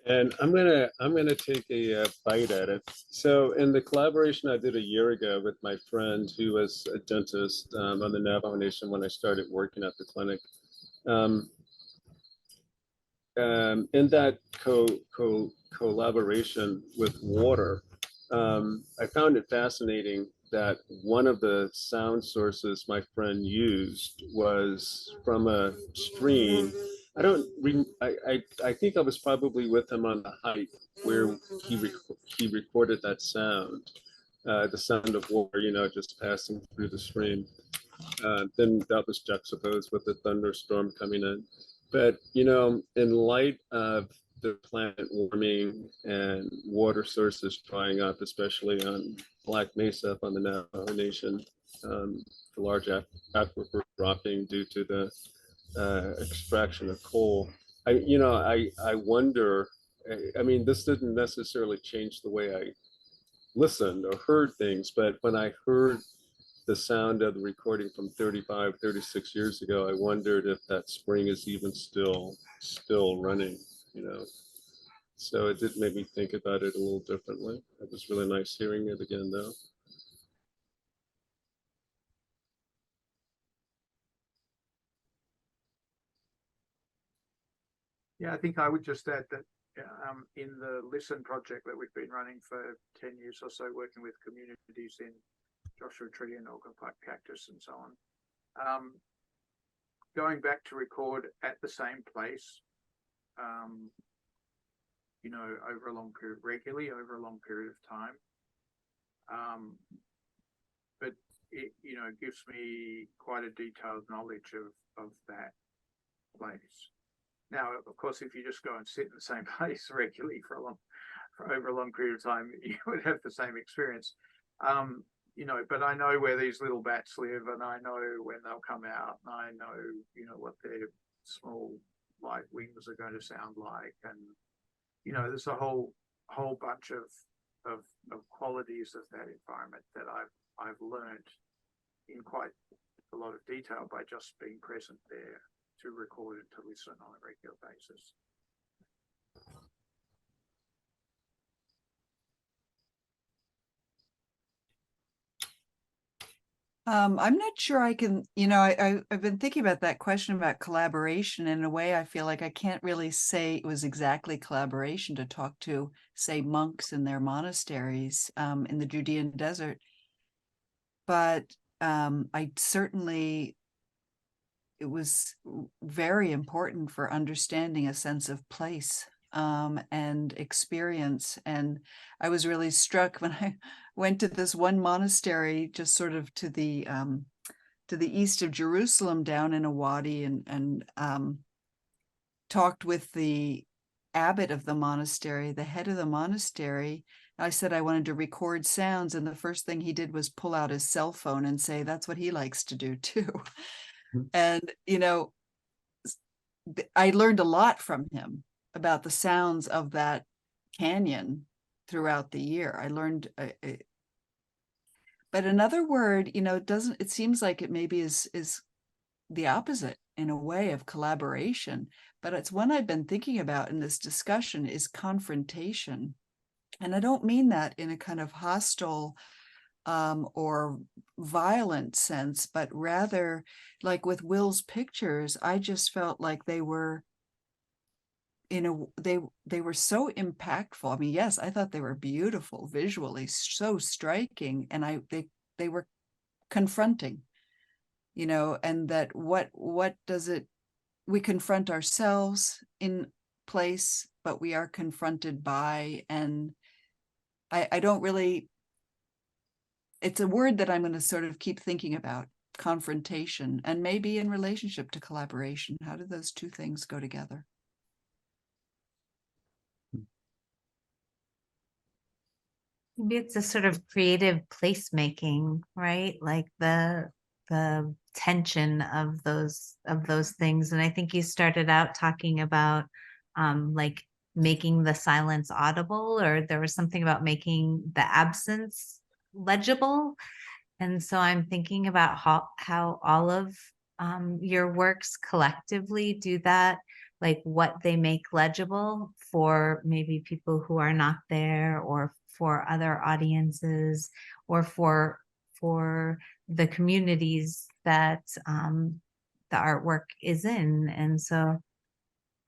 And I'm gonna take a bite at it. So in the collaboration I did a year ago with my friend who was a dentist on the Navajo Nation when I started working at the clinic, in that collaboration with water, I found it fascinating that one of the sound sources my friend used was from a stream. I think I was probably with him on the hike where he recorded that sound, the sound of water, you know, just passing through the stream. Then that was juxtaposed with the thunderstorm coming in. But, you know, in light of the planet warming and water sources drying up, especially on Black Mesa up on the Navajo Nation, the large aquifer dropping due to the extraction of coal. I wonder, I mean, this didn't necessarily change the way listened or heard things, but when I heard the sound of the recording from 35, 36 years ago, I wondered if that spring is even still running, you know. So it did make me think about it a little differently. It was really nice hearing it again, though. Yeah, I think I would just add that in the Listen project that we've been running for 10 years or so, working with communities in Joshua Tree and Oregon Pipe Cactus and so on, going back to record at the same place, you know, over a long period, regularly over a long period of time. But it, you know, gives me quite a detailed knowledge of that place. Now, of course, if you just go and sit in the same place regularly for over a long period of time, you would have the same experience. You know, but I know where these little bats live, and I know when they'll come out, and I know, you know, what their small light wings are going to sound like, and you know, there's a whole bunch of qualities of that environment that I've learned in quite a lot of detail by just being present there to record and to listen on a regular basis. I'm not sure I can, you know, I've been thinking about that question about collaboration. In a way, I feel like I can't really say it was exactly collaboration to talk to, say, monks in their monasteries in the Judean desert. But I certainly, it was very important for understanding a sense of place and experience. And I was really struck when I went to this one monastery, just sort of to the east of Jerusalem, down in a wadi, and talked with the abbot of the monastery, the head of the monastery. I said I wanted to record sounds, and the first thing he did was pull out his cell phone and say that's what he likes to do too. And, you know, I learned a lot from him about the sounds of that canyon throughout the year. I learned, but another word, you know, it seems like it maybe is the opposite in a way of collaboration, but it's one I've been thinking about in this discussion is confrontation. And I don't mean that in a kind of hostile or violent sense, but rather like with Will's pictures, I just felt like they were, you know, they were so impactful. I mean, yes, I thought they were beautiful visually, so striking, and they were confronting, you know, and that what does it, we confront ourselves in place, but we are confronted by, and I don't really, it's a word that I'm going to sort of keep thinking about, confrontation, and maybe in relationship to collaboration. How do those two things go together? Maybe it's a sort of creative placemaking, right? Like the tension of those things. And I think you started out talking about like making the silence audible, or there was something about making the absence legible. And so I'm thinking about how all of your works collectively do that, like what they make legible for maybe people who are not there, or for other audiences, or for the communities that the artwork is in. And so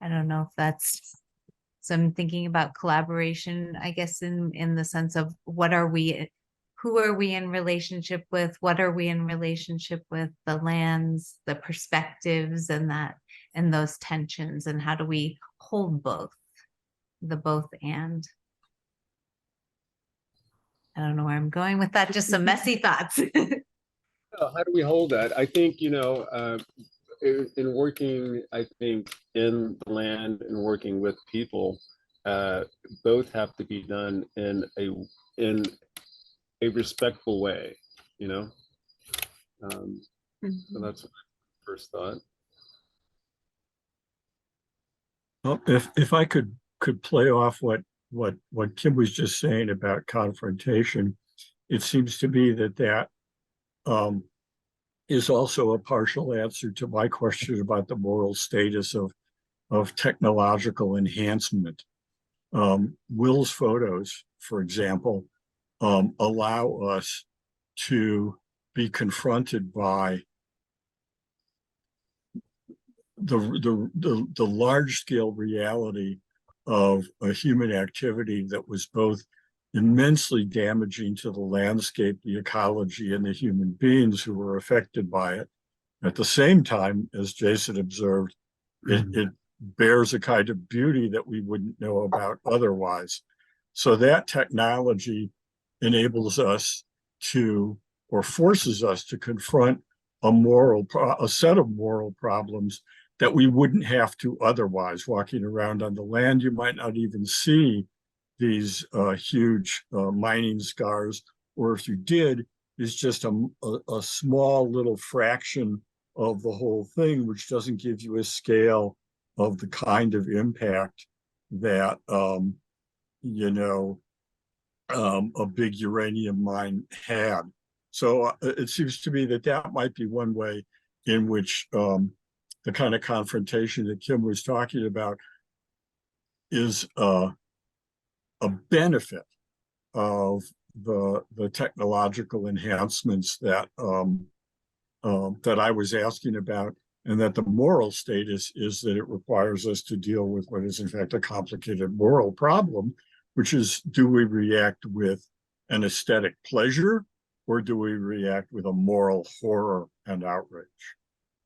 I don't know if that's, so I'm thinking about collaboration, I guess, in the sense of what are we, who are we in relationship with? What are we in relationship with? The lands, the perspectives, and those tensions, and how do we hold both, the both and? I don't know where I'm going with that. Just some messy thoughts. How do we hold that? I think, you know, in working, I think, in the land and working with people, both have to be done in a respectful way, you know. So that's my first thought. Well, if I could play off what what Kim was just saying about confrontation, it seems to me that is also a partial answer to my question about the moral status of technological enhancement. Will's photos, for example, allow us to be confronted by the large scale reality of a human activity that was both immensely damaging to the landscape, the ecology, and the human beings who were affected by it. At the same time, as Jason observed, it bears a kind of beauty that we wouldn't know about otherwise. So that technology enables us to, or forces us to confront a set of moral problems that we wouldn't have to otherwise. Walking around on the land, you might not even see these huge mining scars, or if you did, it's just a small little fraction of the whole thing, which doesn't give you a scale of the kind of impact that a big uranium mine had. So it seems to me that might be one way in which the kind of confrontation that Kim was talking about is a benefit of the technological enhancements that I was asking about, and that the moral status is that it requires us to deal with what is in fact a complicated moral problem, which is, do we react with an aesthetic pleasure, or do we react with a moral horror and outrage,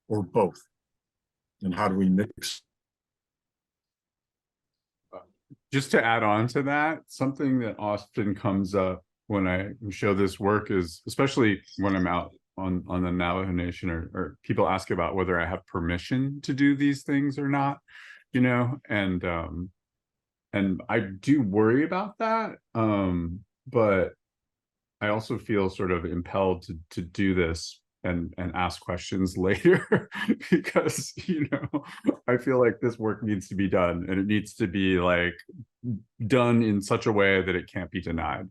or both? And how do we mix? Just to add on to that, something that often comes up when I show this work is, especially when I'm out on the Navajo Nation, or people ask about whether I have permission to do these things or not, and I do worry about that, but I also feel sort of impelled to do this and ask questions later because I feel like this work needs to be done, and it needs to be like done in such a way that it can't be denied,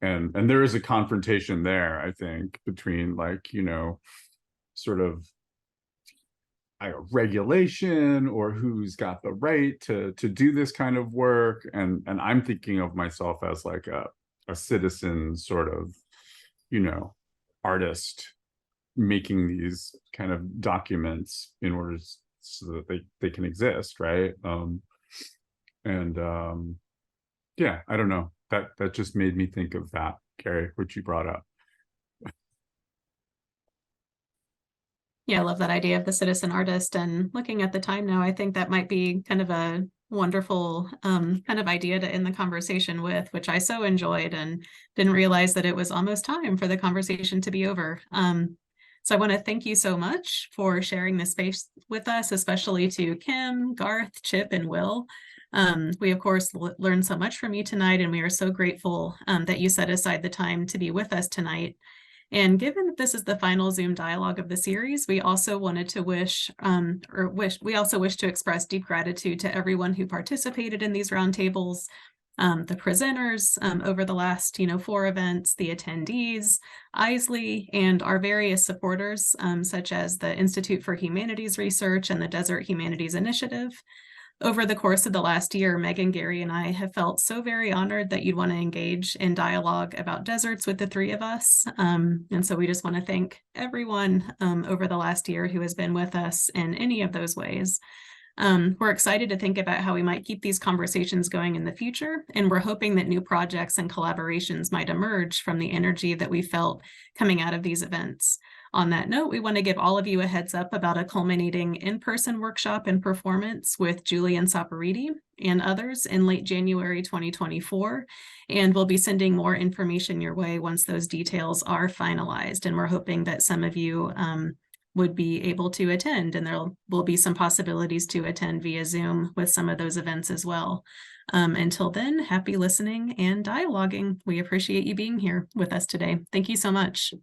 and there is a confrontation there, I think, between sort of regulation, or who's got the right to do this kind of work, and I'm thinking of myself as like a citizen sort of artist making these kind of documents in order so that they can exist, right? Yeah, I don't know, that just made me think of that, Carrie, which you brought up. Yeah, I love that idea of the citizen artist, and looking at the time now, I think that might be kind of a wonderful kind of idea to end the conversation with, which I so enjoyed and didn't realize that it was almost time for the conversation to be over. So I want to thank you so much for sharing this space with us, especially to Kim, Garth, Chip, and Will. We, of course, learned so much from you tonight, and we are so grateful that you set aside the time to be with us tonight. And given that this is the final Zoom dialogue of the series, we also wanted to wish to express deep gratitude to everyone who participated in these roundtables, the presenters over the last 4 events, the attendees, Isley, and our various supporters, such as the Institute for Humanities Research and the Desert Humanities Initiative. Over the course of the last year, Megan, Gary, and I have felt so very honored that you'd want to engage in dialogue about deserts with the 3 of us. And so we just want to thank everyone over the last year who has been with us in any of those ways. We're excited to think about how we might keep these conversations going in the future, and we're hoping that new projects and collaborations might emerge from the energy that we felt coming out of these events. On that note, we want to give all of you a heads up about a culminating in-person workshop and performance with Julian Saporiti and others in late January 2024, and we'll be sending more information your way once those details are finalized, and we're hoping that some of you would be able to attend, and there will be some possibilities to attend via Zoom with some of those events as well. Until then, happy listening and dialoguing. We appreciate you being here with us today. Thank you so much.